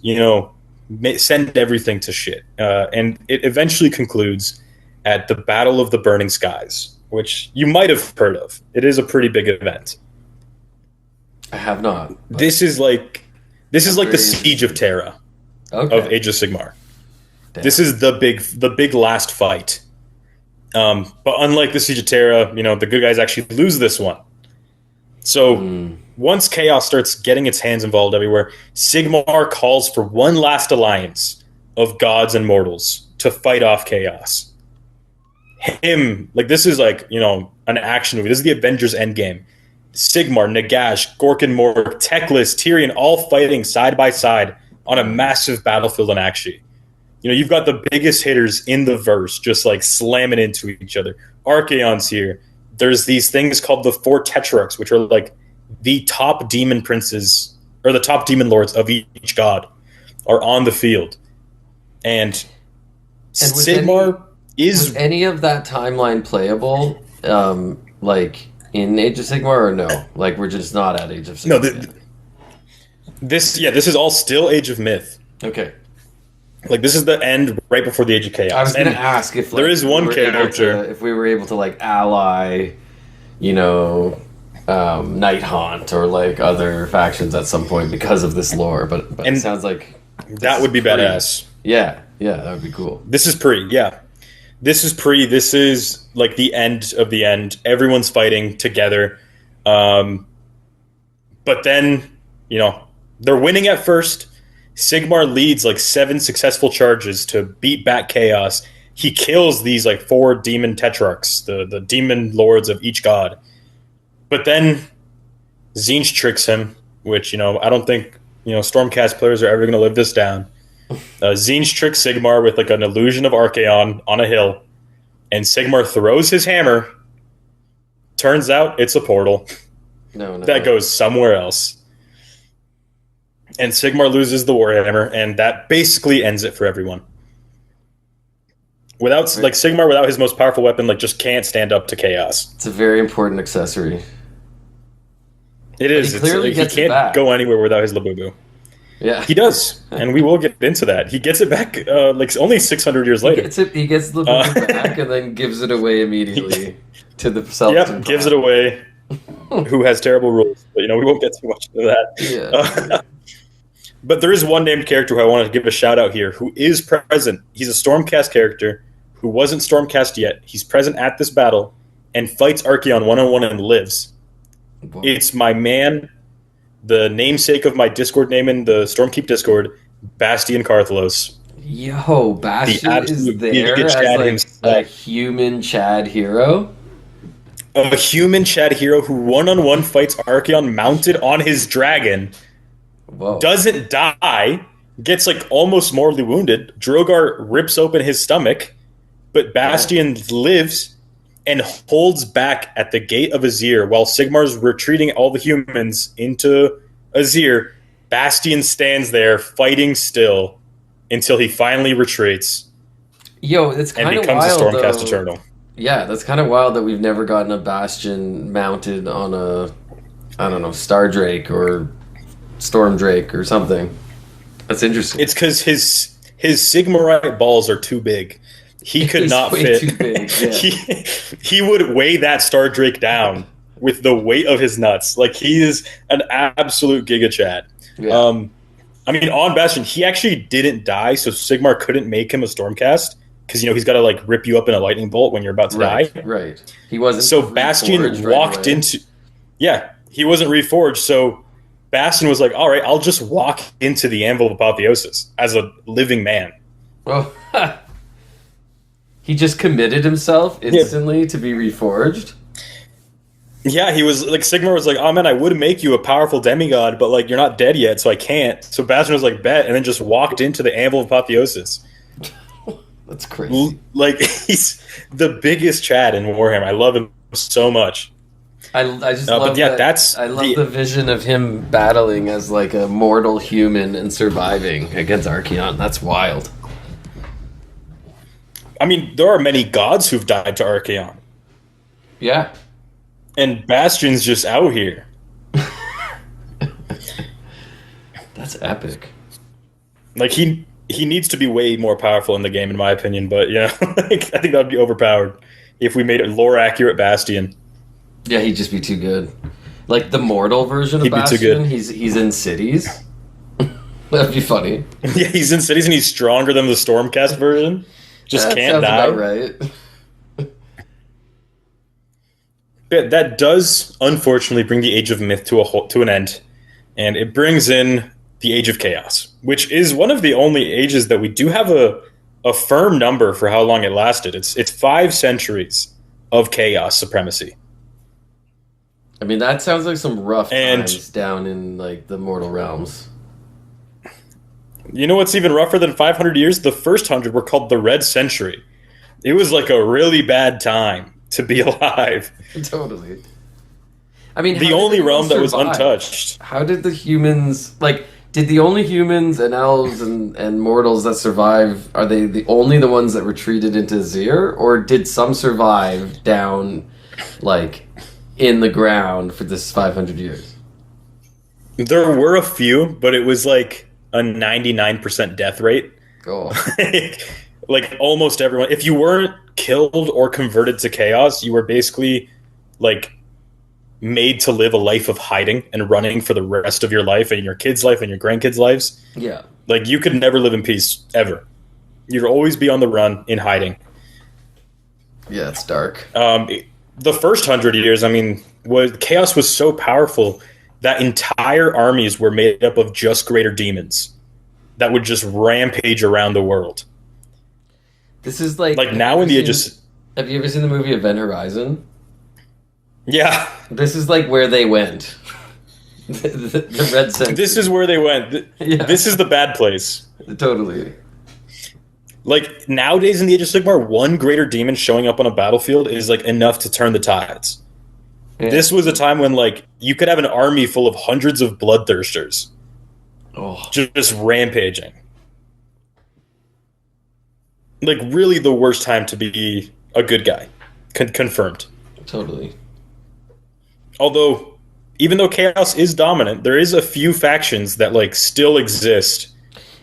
A: send everything to shit. And it eventually concludes at the Battle of the Burning Skies, which you might have heard of. It is a pretty big event.
B: I have not.
A: This is like the Siege of Terra of Age of Sigmar. Damn. This is the big last fight. But unlike the Siege of Terra, the good guys actually lose this one. So once Chaos starts getting its hands involved everywhere, Sigmar calls for one last alliance of gods and mortals to fight off Chaos. This is an action movie. This is the Avengers Endgame. Sigmar, Nagash, Gorkamorka, Teclis, Tyrion, all fighting side by side on a massive battlefield in Aqshy. You've got the biggest hitters in the verse just slamming into each other. Archaon's here. There's these things called the Four Tetrarchs, which are the top demon princes or the top demon lords of each god are on the field. And Sigmar
B: was any of that timeline playable in Age of Sigmar or no? We're just not at Age of Sigmar.
A: No, this is all still Age of Myth.
B: Okay.
A: This is the end right before the Age of Chaos.
B: I was going to ask if
A: there is one character
B: if we were able to ally, Night Haunt or other factions at some point because of this lore, but it sounds like
A: that would be badass.
B: Yeah, that would be cool.
A: This is pre. This is the end of the end. Everyone's fighting together. But then, they're winning at first. Sigmar leads like 7 successful charges to beat back Chaos. He kills these like 4 demon tetrarchs, the demon lords of each god. But then Tzeentch tricks him, which, I don't think, Stormcast players are ever going to live this down. Tzeentch tricks Sigmar with like an illusion of Archaon on a hill, and Sigmar throws his hammer. Turns out it's a portal that goes somewhere else. And Sigmar loses the Warhammer, and that basically ends it for everyone. Sigmar, without his most powerful weapon, just can't stand up to Chaos.
B: It's a very important accessory.
A: It is. He can't go anywhere without his Labubu.
B: Yeah,
A: he does, and we will get into that. He gets it back only 600 years later.
B: He gets the Labubu back and then gives it away immediately to the self.
A: Yep, gives it away. Who has terrible rules, but we won't get too much into that.
B: Yeah.
A: But there is one named character who I want to give a shout out here, who is present. He's a Stormcast character who wasn't Stormcast yet. He's present at this battle and fights Archaon one-on-one and lives. Whoa. It's my man, the namesake of my Discord name in the Stormkeep Discord, Bastion Carthlos.
B: Yo, Bastion is there as a human Chad hero?
A: A human Chad hero who one-on-one fights Archaon mounted on his dragon.
B: Whoa.
A: Doesn't die, gets almost mortally wounded. Drogar rips open his stomach, but Bastion lives and holds back at the gate of Azir while Sigmar's retreating all the humans into Azir. Bastion stands there fighting still until he finally retreats.
B: Yo, it's kind of
A: becomes
B: wild,
A: a Stormcast
B: though.
A: Eternal.
B: Yeah, that's kind of wild that we've never gotten a Bastion mounted on a, I don't know, Stardrake or Stormdrake or something. That's interesting.
A: It's because his Sigmarite balls are too big. He could not fit.
B: Too big, yeah.
A: he would weigh that Stardrake down with the weight of his nuts. He is an absolute Giga Chad.
B: Yeah.
A: On Bastion, he actually didn't die, so Sigmar couldn't make him a Stormcast because he's got to rip you up in a lightning bolt when you're about to die.
B: Right. He wasn't.
A: So Bastion walked into. Yeah, he wasn't reforged. So Bastion was like, all right, I'll just walk into the Anvil of Apotheosis as a living man.
B: Oh, he just committed himself instantly to be reforged?
A: Yeah, he was Sigmar was like, oh man, I would make you a powerful demigod, but you're not dead yet, so I can't. So Bastion was like, bet, and then just walked into the Anvil of Apotheosis.
B: That's crazy.
A: He's the biggest Chad in Warhammer. I love him so much.
B: I just love that. I love the vision of him battling as a mortal human and surviving against Archaon. That's wild.
A: There are many gods who've died to Archaon.
B: Yeah.
A: And Bastion's just out here.
B: That's epic.
A: He needs to be way more powerful in the game, in my opinion. But I think that would be overpowered if we made a lore accurate Bastion.
B: Yeah, he'd just be too good. The mortal version of Bastion,
A: too good.
B: He's in cities. That'd be funny.
A: Yeah, he's in cities and he's stronger than the Stormcast version. Just can't
B: sounds
A: die.
B: About right.
A: Yeah, that does unfortunately bring the Age of Myth to an end, and it brings in the Age of Chaos, which is one of the only ages that we do have a firm number for how long it lasted. It's 5 centuries of chaos supremacy.
B: That sounds like some rough times down in the mortal realms.
A: You know what's even rougher than 500 years? The first 100 were called the Red Century. It was a really bad time to be alive.
B: Totally.
A: The only realm that was untouched.
B: How did the humans, did the only humans and elves and mortals that survive, are they the only the ones that retreated into Azir? Or did some survive down, in the ground for this 500 years?
A: There were a few, but it was a 99% death rate.
B: Oh.
A: Almost everyone. If you weren't killed or converted to chaos, you were basically made to live a life of hiding and running for the rest of your life and your kids' life and your grandkids' lives.
B: Yeah.
A: You could never live in peace, ever. You'd always be on the run in hiding.
B: Yeah, it's dark.
A: The first 100 years, chaos was so powerful that entire armies were made up of just greater demons that would just rampage around the world.
B: This is like
A: now in the Age of...
B: Have you ever seen the movie Event Horizon?
A: Yeah.
B: This is like where they went. the Red Century.
A: This is where they went.
B: Yeah.
A: This is the bad place.
B: Totally.
A: Like, nowadays in the Age of Sigmar, one greater demon showing up on a battlefield is, like, enough to turn the tides. Yeah. This was a time when, like, you could have an army full of hundreds of bloodthirsters.
B: Oh.
A: Just rampaging. Like, really the worst time to be a good guy. Confirmed.
B: Totally.
A: Although, even though Chaos is dominant, there is a few factions that, like, still exist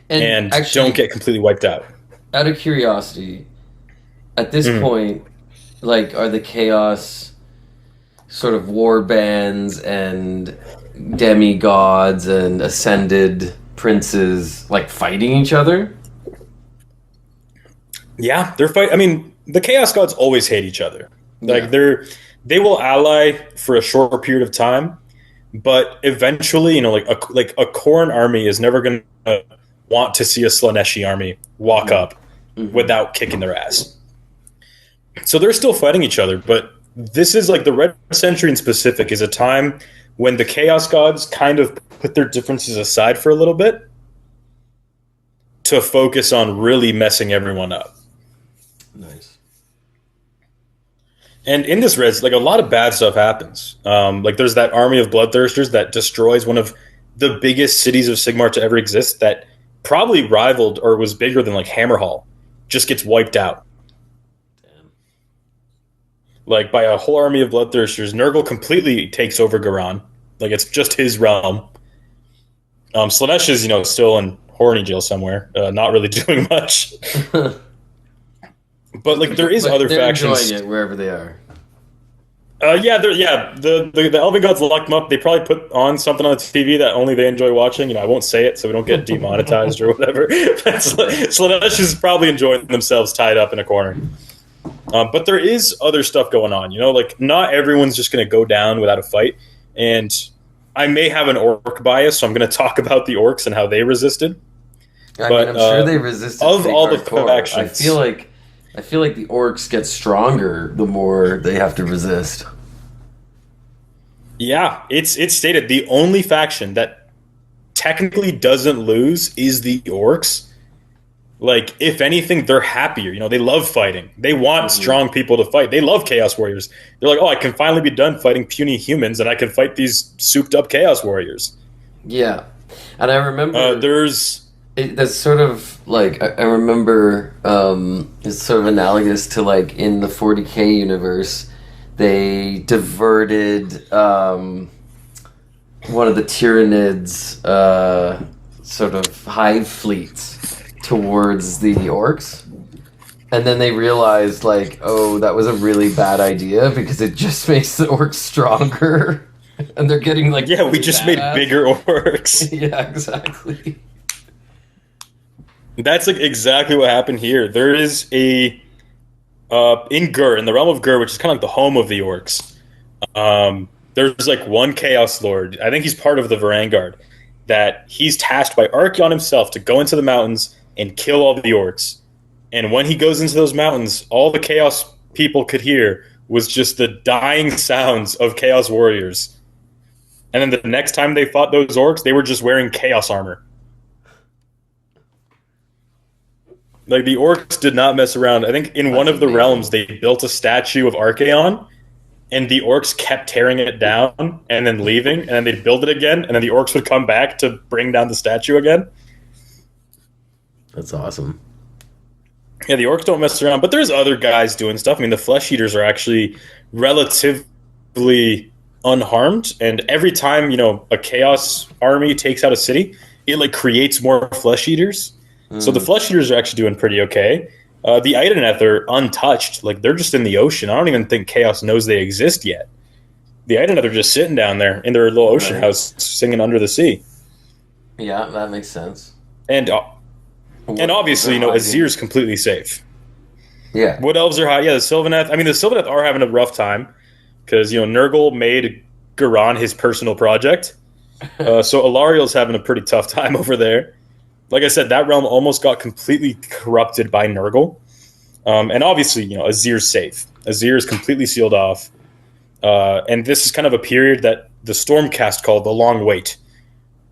A: and actually, don't get completely wiped out.
B: Out of curiosity, at this point, like, are the Chaos sort of war bands and demigods and ascended princes, like, fighting each other?
A: Yeah, they're fighting. I mean, the Chaos Gods always hate each other. Like, they will ally for a short period of time, but eventually, you know, like a Khorne army is never going to want to see a Slaaneshi army walk up without kicking their ass. So they're still fighting each other, but this is like the Red Century in specific is a time when the Chaos Gods kind of put their differences aside for a little bit to focus on really messing everyone up.
B: Nice.
A: And in this Res, like, a lot of bad stuff happens. Like, there's that army of bloodthirsters that destroys one of the biggest cities of Sigmar to ever exist that probably rivaled or was bigger than, like, Hammerhall. Just gets wiped out.
B: Damn.
A: Like, by a whole army of bloodthirsters. Nurgle completely takes over Garan. Like, it's just his realm. Slaanesh is, you know, still in horny jail somewhere, not really doing much. But, like, there is other factions.
B: Enjoying it wherever they are.
A: The Elven Gods locked them up. They probably put on something on the TV that only they enjoy watching. You know, I won't say it so we don't get demonetized or whatever. Slaanesh is probably enjoying themselves tied up in a corner. But there is other stuff going on. You know, like, not everyone's just going to go down without a fight. And I may have an orc bias, so I'm going to talk about the orcs and how they resisted.
B: I mean, I'm sure they resisted.
A: Of all the factions,
B: I feel like the orcs get stronger the more they have to resist.
A: Yeah, it's stated the only faction that technically doesn't lose is the orcs. Like, if anything, they're happier. You know, they love fighting. They want strong people to fight. They love Chaos Warriors. They're like, oh, I can finally be done fighting puny humans, and I can fight these souped-up Chaos Warriors.
B: Yeah, and I remember that's sort of like I remember it's sort of analogous to, like, in the 40K universe, they diverted one of the Tyranids' sort of hive fleets towards the orcs, and then they realized, like, oh, that was a really bad idea because it just makes the orcs stronger, and they're getting, like,
A: yeah, we just made bigger orcs.
B: Yeah, exactly.
A: That's, like, exactly what happened here. There is in Gur, in the realm of Gur, which is kind of like the home of the orcs, there's, like, one Chaos Lord. I think he's part of the Varangard, that he's tasked by Archeon himself to go into the mountains and kill all the orcs. And when he goes into those mountains, all the Chaos people could hear was just the dying sounds of Chaos Warriors. And then the next time they fought those orcs, they were just wearing Chaos armor. Like, the orcs did not mess around. I think in one of the realms, they built a statue of Archeon, and the orcs kept tearing it down and then leaving, and then they'd build it again, and then the orcs would come back to bring down the statue again.
B: That's awesome.
A: Yeah, the orcs don't mess around, but there's other guys doing stuff. I mean, the Flesh Eaters are actually relatively unharmed, and every time, you know, a Chaos army takes out a city, it, like, creates more Flesh Eaters. So the Flesh Eaters are actually doing pretty okay. The Ideneth are untouched. Like, they're just in the ocean. I don't even think Chaos knows they exist yet. The Ideneth are just sitting down there in their little ocean house singing Under the Sea.
B: Yeah, that makes sense.
A: And obviously, you know, Azir's completely safe.
B: Yeah.
A: Wood Elves are high. Yeah, the Sylvaneth. I mean, the Sylvaneth are having a rough time because, you know, Nurgle made Garan his personal project. So Alariel's having a pretty tough time over there. Like I said, that realm almost got completely corrupted by Nurgle. And obviously, Azir's safe. Azir is completely sealed off. And this is kind of a period that the Stormcast called the Long Wait.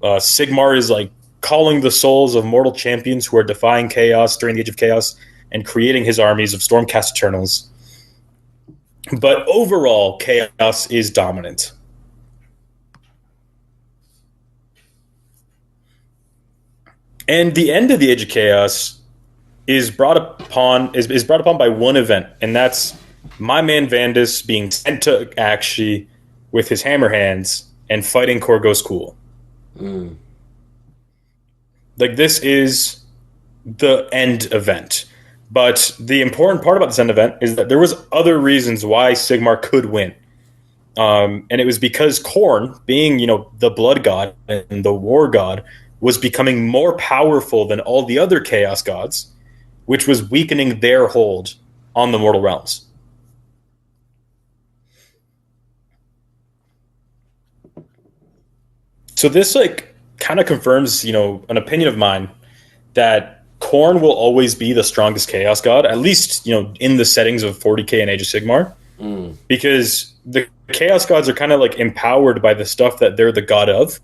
A: Sigmar is like calling the souls of mortal champions who are defying chaos during the Age of Chaos and creating his armies of Stormcast Eternals. But overall, chaos is dominant. And the end of the Age of Chaos is brought upon by one event, and that's my man Vandus being sent to Akshi with his hammer hands and fighting Korgo's Cool. Like, this is the end event. But the important part about this end event is that there was other reasons why Sigmar could win. And it was because Khorne, being, the blood god and the war god, was becoming more powerful than all the other chaos gods, which was weakening their hold on the mortal realms. So this kind of confirms, an opinion of mine that Khorne will always be the strongest chaos god, at least, in the settings of 40k and Age of Sigmar. Because the chaos gods are kind of empowered by the stuff that they're the god of.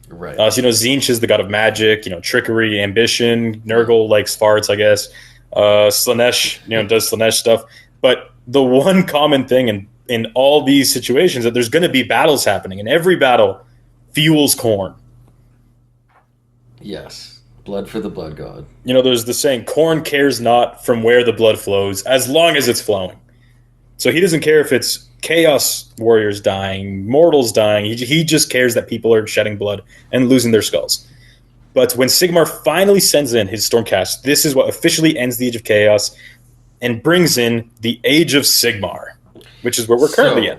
B: Right.
A: So, Tzeentch is the god of magic, trickery, ambition. Nurgle likes farts, I guess. Slaanesh, does Slaanesh stuff. But the one common thing in all these situations that there's going to be battles happening, and every battle fuels Khorne.
B: Yes. Blood for the blood god.
A: There's the saying, Khorne cares not from where the blood flows, as long as it's flowing. So he doesn't care if it's chaos warriors dying, mortals dying. He just cares that people are shedding blood and losing their skulls. But when Sigmar finally sends in his Stormcast, this is what officially ends the Age of Chaos and brings in the Age of Sigmar, which is where we're currently in.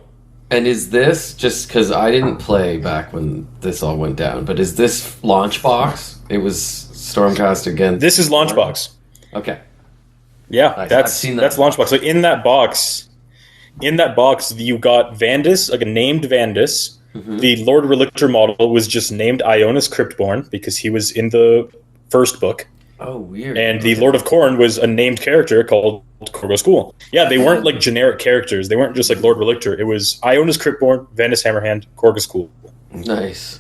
B: And is this, just because I didn't play back when this all went down, but is this Launchbox? It was Stormcast again.
A: This is Launchbox.
B: Okay.
A: Yeah,
B: I've
A: that's
B: seen that.
A: that's Launchbox. So in that box, you got Vandus, a named Vandus. Mm-hmm. The Lord Relictor model was just named Ionis Cryptborn because he was in the first book.
B: Oh, weird.
A: And the Lord of Khorne was a named character called Korgo's Cool. Yeah, they weren't generic characters. They weren't just Lord Relictor. It was Ionis Cryptborn, Vandus Hammerhand, Korgo's Cool.
B: Nice.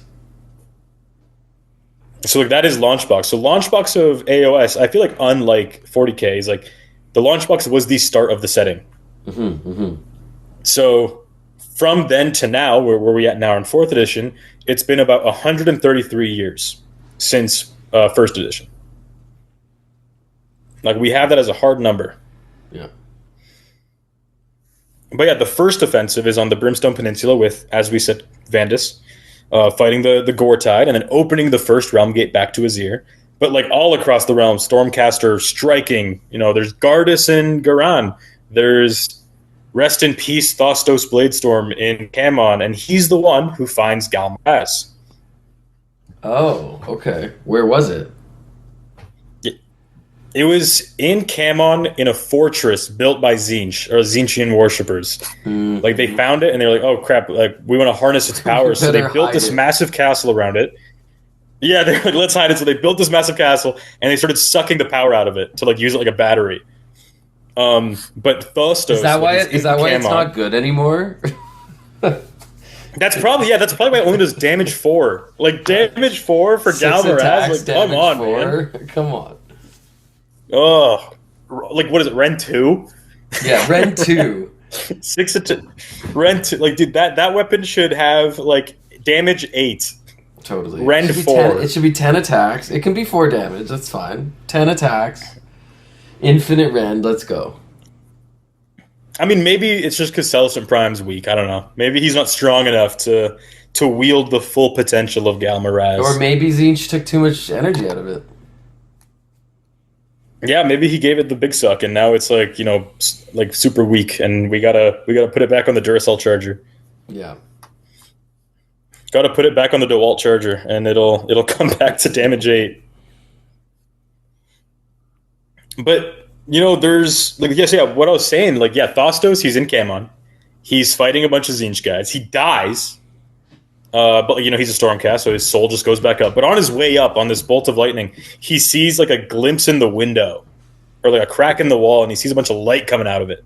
A: So that is Launchbox. So Launchbox of AOS, I feel unlike 40k, is the Launchbox was the start of the setting.
B: Mm-hmm, mm-hmm.
A: So from then to now, where we at now in 4th edition, it's been about 133 years since 1st edition. We have that as a hard number.
B: Yeah.
A: But yeah, the first offensive is on the Brimstone Peninsula with, as we said, Vandus fighting the Gore Tide and then opening the first realm gate back to Azir. But all across the realm, Stormcaster striking. There's Gardas and Garan. There's Rest in Peace Thostos Bladestorm in Camon, and he's the one who finds Galmaraz.
B: Oh, okay. Where was it?
A: It was in Camon in a fortress built by Tzeentch, or Tzeentchian worshippers. Mm-hmm. They found it and they're like, oh crap, we want to harness its power. So they built this massive castle around it. Yeah, they're like, let's hide it. So they built this massive castle and they started sucking the power out of it to use it like a battery. But Thostos
B: is that why it's not good anymore?
A: That's probably why it only does damage 4. Damage 4 for Galmaraz. Come on, 4.
B: Man. Come on.
A: Oh, what is it? Ren 2?
B: Yeah, Ren 2.
A: 6 to Ren 2. Dude, that weapon should have damage 8.
B: Totally.
A: Ren 4.
B: It should be 10 attacks. It can be 4 damage. That's fine. 10 attacks. Infinite Rend. Let's go.
A: I mean, maybe it's just because Celestin Prime's weak. I don't know. Maybe he's not strong enough to wield the full potential of Galmaraz.
B: Or maybe Tzeentch took too much energy out of it.
A: Yeah, maybe he gave it the big suck, and now it's super weak, and we gotta put it back on the Duracell charger.
B: Yeah,
A: gotta put it back on the DeWalt charger, and it'll come back to damage 8. But there's what I was saying, Thostos, he's in Camon, he's fighting a bunch of Tzeentch guys, he dies, But he's a Stormcast, so his soul just goes back up. But on his way up, on this bolt of lightning, he sees like a glimpse in the window, or like a crack in the wall, and he sees a bunch of light coming out of it.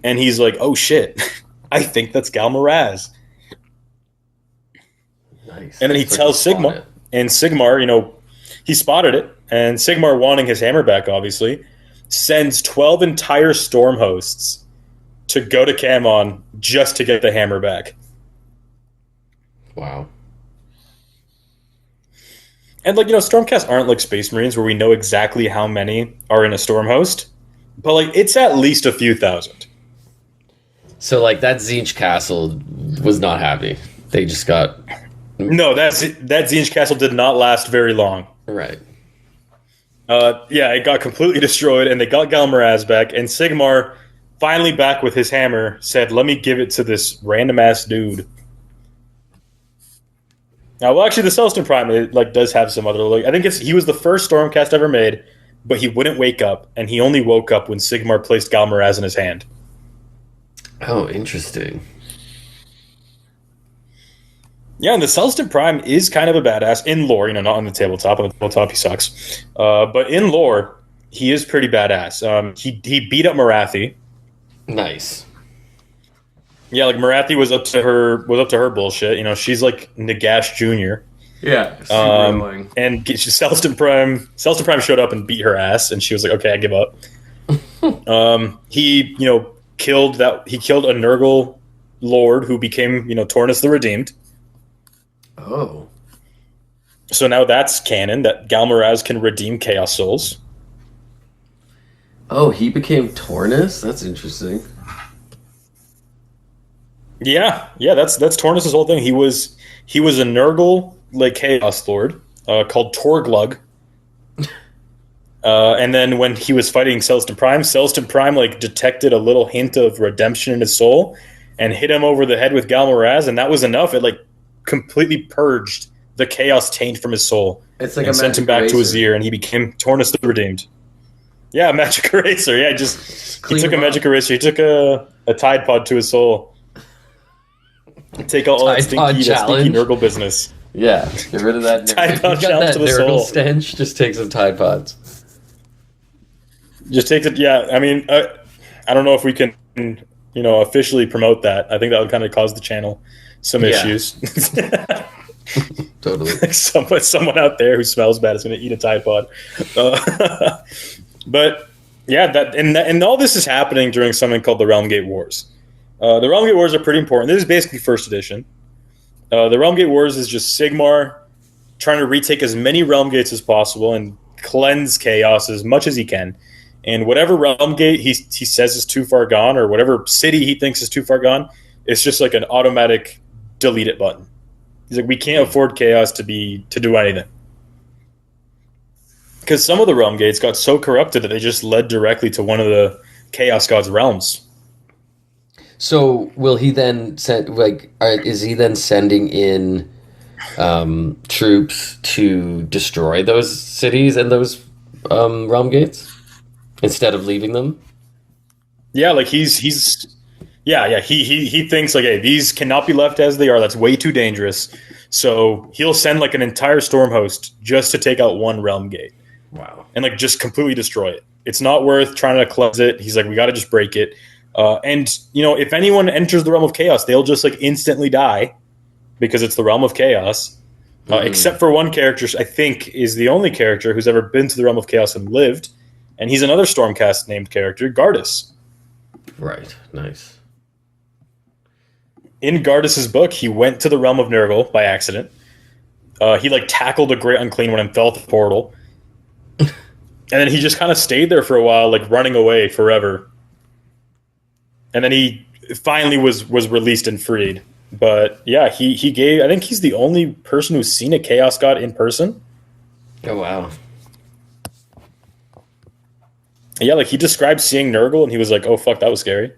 A: And he's like, "Oh shit, I think that's Galmaraz."
B: Nice.
A: And then he tells Sigmar, and Sigmar, he spotted it, and Sigmar, wanting his hammer back, obviously, sends 12 entire storm hosts to go to Camon just to get the hammer back.
B: Wow.
A: And Stormcasts aren't like Space Marines where we know exactly how many are in a storm host, but it's at least a few thousand.
B: So that Tzeentch castle was not happy. They just got...
A: No, that Tzeentch castle did not last very long.
B: Right.
A: Yeah, it got completely destroyed, and they got Galmaraz back, and Sigmar, finally back with his hammer, said, "Let me give it to this random-ass dude." Now, well, actually, the Celestin Prime does have some other... I think he was the first Stormcast ever made, but he wouldn't wake up, and he only woke up when Sigmar placed Galmaraz in his hand.
B: Oh, interesting.
A: Yeah, and the Celestin Prime is kind of a badass in lore, not on the tabletop. On the tabletop, he sucks. But in lore, he is pretty badass. He beat up Marathi.
B: Nice.
A: Yeah, Marathi was up to her bullshit. She's like Nagash Jr.
B: Yeah, super annoying.
A: And Celestin Prime showed up and beat her ass, and she was like, "Okay, I give up." He killed a Nurgle lord who became Tornus the Redeemed.
B: Oh.
A: So now that's canon, that Galmaraz can redeem Chaos Souls.
B: Oh, he became Tornus? That's interesting.
A: Yeah, that's Tornus' whole thing. He was a Nurgle Chaos Lord called Torglug. And then when he was fighting Celestin Prime detected a little hint of redemption in his soul and hit him over the head with Galmaraz, and that was enough. It completely purged the chaos taint from his soul.
B: It's like
A: and sent him back to Azir, and he became Tornus the Redeemed. Yeah, magic eraser. Yeah, he took a magic eraser. He took a Tide Pod to his soul. Take all that stinky Nurgle business.
B: Yeah, get rid of that.
A: Tide Pod challenge to the
B: Nurgle
A: soul.
B: stench. Just take some Tide Pods.
A: Just takes it. Yeah, I mean, I don't know if we can, officially promote that. I think that would kind of cause the channel some issues.
B: Totally.
A: Someone out there who smells bad is going to eat a Tide Pod. But yeah, and all this is happening during something called the Realm Gate Wars. The Realm Gate Wars are pretty important. This is basically first edition. The Realm Gate Wars is just Sigmar trying to retake as many Realm Gates as possible and cleanse chaos as much as he can. And whatever Realm Gate he says is too far gone, or whatever city he thinks is too far gone, it's just an automatic delete it button. He's like, we can't afford chaos to do anything. Because some of the Realm Gates got so corrupted that they just led directly to one of the Chaos Gods' realms.
B: So will he then send is he then sending in troops to destroy those cities and those Realm Gates instead of leaving them?
A: Yeah, he thinks hey, these cannot be left as they are. That's way too dangerous. So he'll send an entire storm host just to take out one Realm Gate.
B: Wow.
A: And just completely destroy it. It's not worth trying to cleanse it. He's we got to just break it. And if anyone enters the realm of chaos, they'll just instantly die because it's the realm of chaos. Except for one character, I think is the only character who's ever been to the realm of chaos and lived, and he's another Stormcast named character, Gardas.
B: Right. Nice.
A: In Gardas's book, he went to the realm of Nurgle by accident. He tackled a great unclean one and fell through the portal. And then he just kind of stayed there for a while, running away forever. And then he finally was released and freed. But yeah, he gave... I think he's the only person who's seen a Chaos God in person.
B: Oh, wow.
A: Yeah, he described seeing Nurgle, and he was like, oh, fuck, that was scary.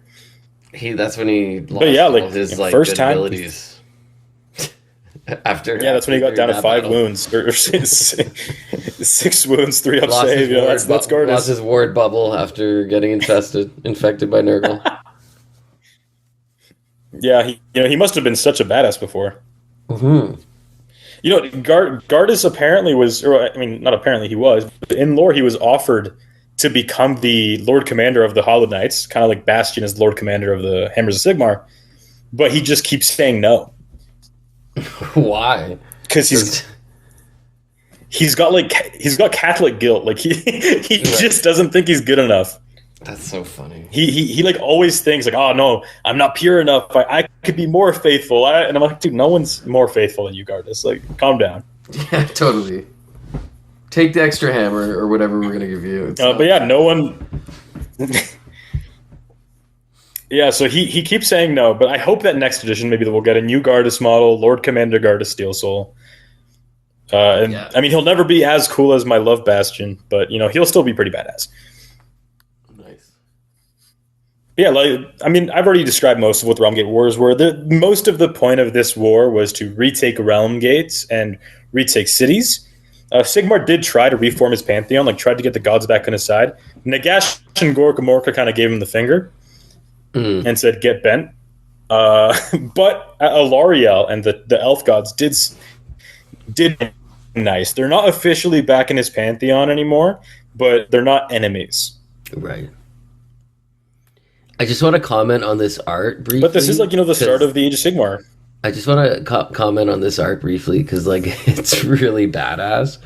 B: That's when he lost all his
A: first
B: good
A: time,
B: abilities.
A: That's when he got down to 5 wounds or 6 wounds, 3 up save. That's Gardas.
B: Lost his ward bubble after getting infected by Nurgle.
A: Yeah, he must have been such a badass before.
B: Hmm.
A: You know, Gardas apparently was, or I mean, not apparently he was, but in lore he was offered to become the Lord Commander of the Hollow Knights, kind of like Bastion is Lord Commander of the Hammers of Sigmar, but he just keeps saying no
B: Why?
A: because
B: Does
A: he's got Catholic guilt. Like he
B: right.
A: just doesn't think he's good enough.
B: That's so funny.
A: He like always thinks like, oh no, I'm not pure enough. I could be more faithful. And I'm like, dude, no one's more faithful than you, Gardas. Like, calm down.
B: Yeah, totally. Take the extra hammer or whatever we're gonna give you. It's
A: But
B: not.
A: yeah, no one. Yeah, so he keeps saying no, but I hope that next edition maybe that we'll get a new Gardas model, Lord Commander Gardas Steel Soul. And
B: Yeah.
A: I mean, he'll never be as cool as my Love Bastion, but you know, he'll still be pretty badass.
B: Nice.
A: Yeah, like I mean, I've already described most of what the Realm Gate Wars were. Most of the point of this war was to retake realm gates and retake cities. Sigmar did try to reform his pantheon, like tried to get the gods back on his side. Nagash and Gorkamorka kind of gave him the finger
B: Mm.
A: and said, "Get bent." But Alariel and the Aelf Gods did nice. They're not officially back in his pantheon anymore, but they're not enemies.
B: Right. I just want to comment on this art
A: But this is
B: briefly
A: like the start
B: because
A: of the Age of Sigmar.
B: I just want to comment on this art briefly because like it's really badass.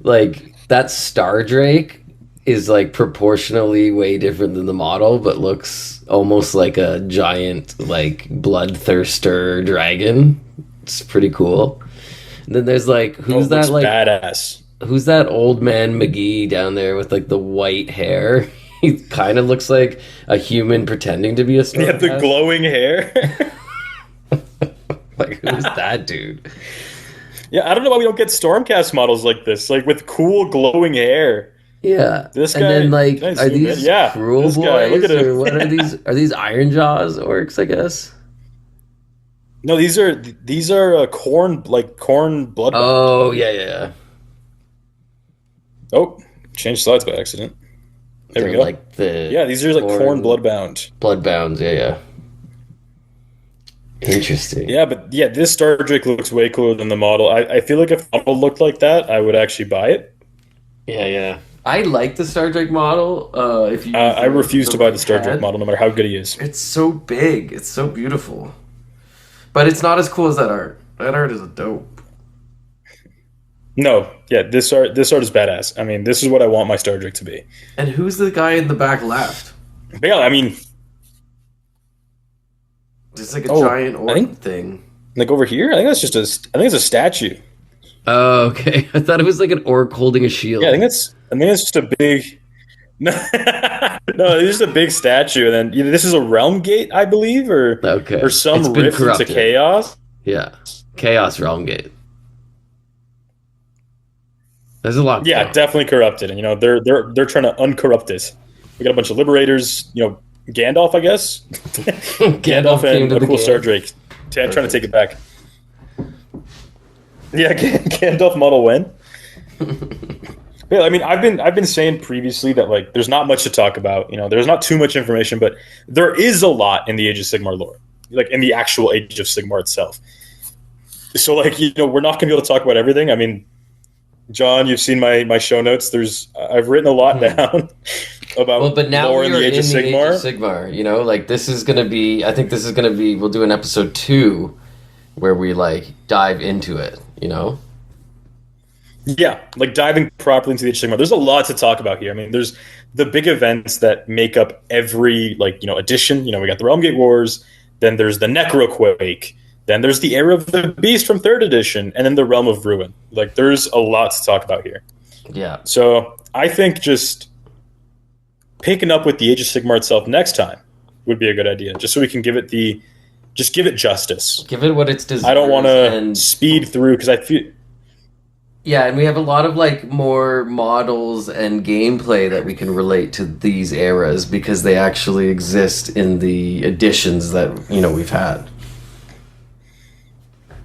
B: Like that Star Drake is like proportionally way different than the model, but looks almost like a giant like bloodthirster dragon. It's pretty cool. And then there's like
A: Oh,
B: who's
A: it looks
B: that like
A: badass.
B: who's that old man McGee down there with like the white hair? He kind of looks like a human pretending to be a
A: Yeah, the
B: Stormcast.
A: glowing hair.
B: Like who's that dude?
A: Yeah, I don't know why we don't get Stormcast models like this, like with cool glowing hair.
B: Yeah.
A: This
B: And
A: guy,
B: then
A: can I
B: like are
A: zoom in?
B: these
A: Yeah,
B: cruel
A: this guy. Look at
B: boys or what are
A: him.
B: these? Are these Iron Jaws orcs, I guess?
A: No, these are corn bloodbound.
B: Oh, yeah, yeah, yeah.
A: Oh, changed slides by accident. There we
B: They're
A: go.
B: like the
A: Yeah, these are like corn
B: corn
A: bloodbound.
B: bloodbounds, yeah, yeah. Interesting.
A: Yeah, but yeah, this Star Drake looks way cooler than the model. I feel like if the model looked like that, I would actually buy it.
B: Yeah, yeah. I like the Star Trek model. If you use
A: I refuse to buy the
B: right
A: Star Drake
B: head.
A: model, no matter how good he is.
B: It's so big. It's so beautiful. But it's not as cool as that art. That art is dope.
A: No, yeah, this art is badass. I mean, this is what I want my Star Drake to be.
B: And who's the guy in the back left?
A: But yeah, I mean,
B: It's like a
A: Oh,
B: giant
A: I
B: orc
A: think-
B: thing.
A: like over here, I think that's just I think it's a statue.
B: Oh, okay. I thought it was like an orc holding a shield.
A: Yeah, I think it's just a big. No, no, it's just a big statue, and then this is a realm gate, I believe, or
B: Okay.
A: or some
B: It's been
A: rift into
B: corrupted.
A: chaos.
B: Yeah. Chaos Realm Gate. There's a lot.
A: Yeah,
B: going on.
A: definitely corrupted, and they're trying to uncorrupt it. We got a bunch of liberators, Gandalf, I guess. Gandalf
B: came
A: and
B: to
A: a
B: the
A: cool
B: game.
A: Star Drake. Trying to take it back. Yeah, Gandalf model when? Yeah, I mean, I've been saying previously that like there's not much to talk about. There's not too much information, but there is a lot in the Age of Sigmar lore, like in the actual Age of Sigmar itself. So like we're not going to be able to talk about everything. I mean, John, you've seen my show notes. I've written a lot down about
B: Well, but now
A: lore
B: we
A: in
B: are
A: the Age of Sigmar.
B: Sigmar. Like this is gonna be. I think this is gonna be. We'll do an episode 2 where we like dive into it.
A: Yeah, like diving properly into the Age of Sigmar. There's a lot to talk about here. I mean, there's the big events that make up every edition. We got the Realm Gate Wars, then there's the Necroquake, then there's the Era of the Beast from 3rd edition, and then the Realm of Ruin. Like, there's a lot to talk about here.
B: Yeah.
A: So I think just picking up with the Age of Sigmar itself next time would be a good idea, just so we can give it justice.
B: Give it what it's deserved.
A: I don't want to
B: and
A: speed through because I feel.
B: yeah, and we have a lot of like more models and gameplay that we can relate to these eras because they actually exist in the editions that we've had.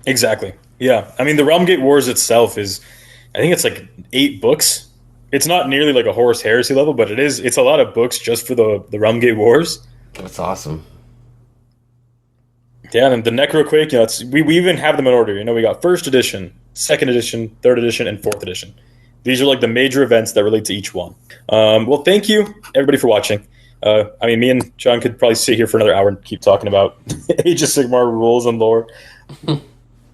A: Exactly. Yeah. I mean, the Realm Gate Wars itself I think it's like 8 books. It's not nearly like a Horus Heresy level, but it's a lot of books just for the Realm Gate Wars.
B: That's awesome.
A: Yeah, and the Necroquake, we even have them in order. We got first edition, second edition, third edition, and fourth edition. These are like the major events that relate to each one. Well, thank you everybody for watching. Me and John could probably sit here for another hour and keep talking about Age of Sigmar rules and lore.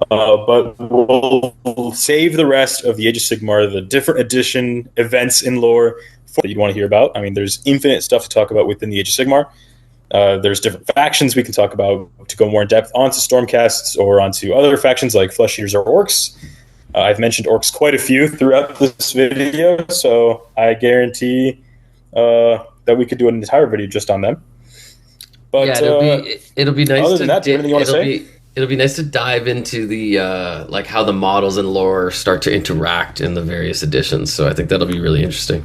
A: But we'll save the rest of the Age of Sigmar, the different edition events in lore that you'd want to hear about. There's infinite stuff to talk about within the Age of Sigmar. There's different factions we can talk about to go more in depth onto Stormcasts or onto other factions like Flesh Eaters or Orcs. I've mentioned Orcs quite a few throughout this video, so I guarantee that we could do an entire video just on them. But
B: yeah, it'll be nice.
A: Other than that, anything you want to say?
B: It'll be nice to dive into the like how the models and lore start to interact in the various editions. So I think that'll be really interesting.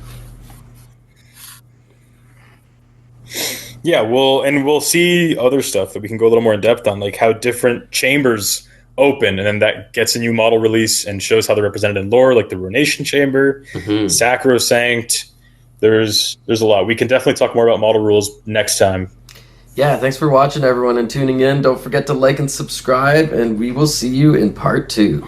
A: Yeah, we'll see other stuff that we can go a little more in depth on, like how different chambers open, and then that gets a new model release and shows how they're represented in lore, like the Ruination Chamber, Sacrosanct. There's a lot. We can definitely talk more about model rules next time.
B: Yeah, thanks for watching, everyone, and tuning in. Don't forget to like and subscribe, and we will see you in part 2.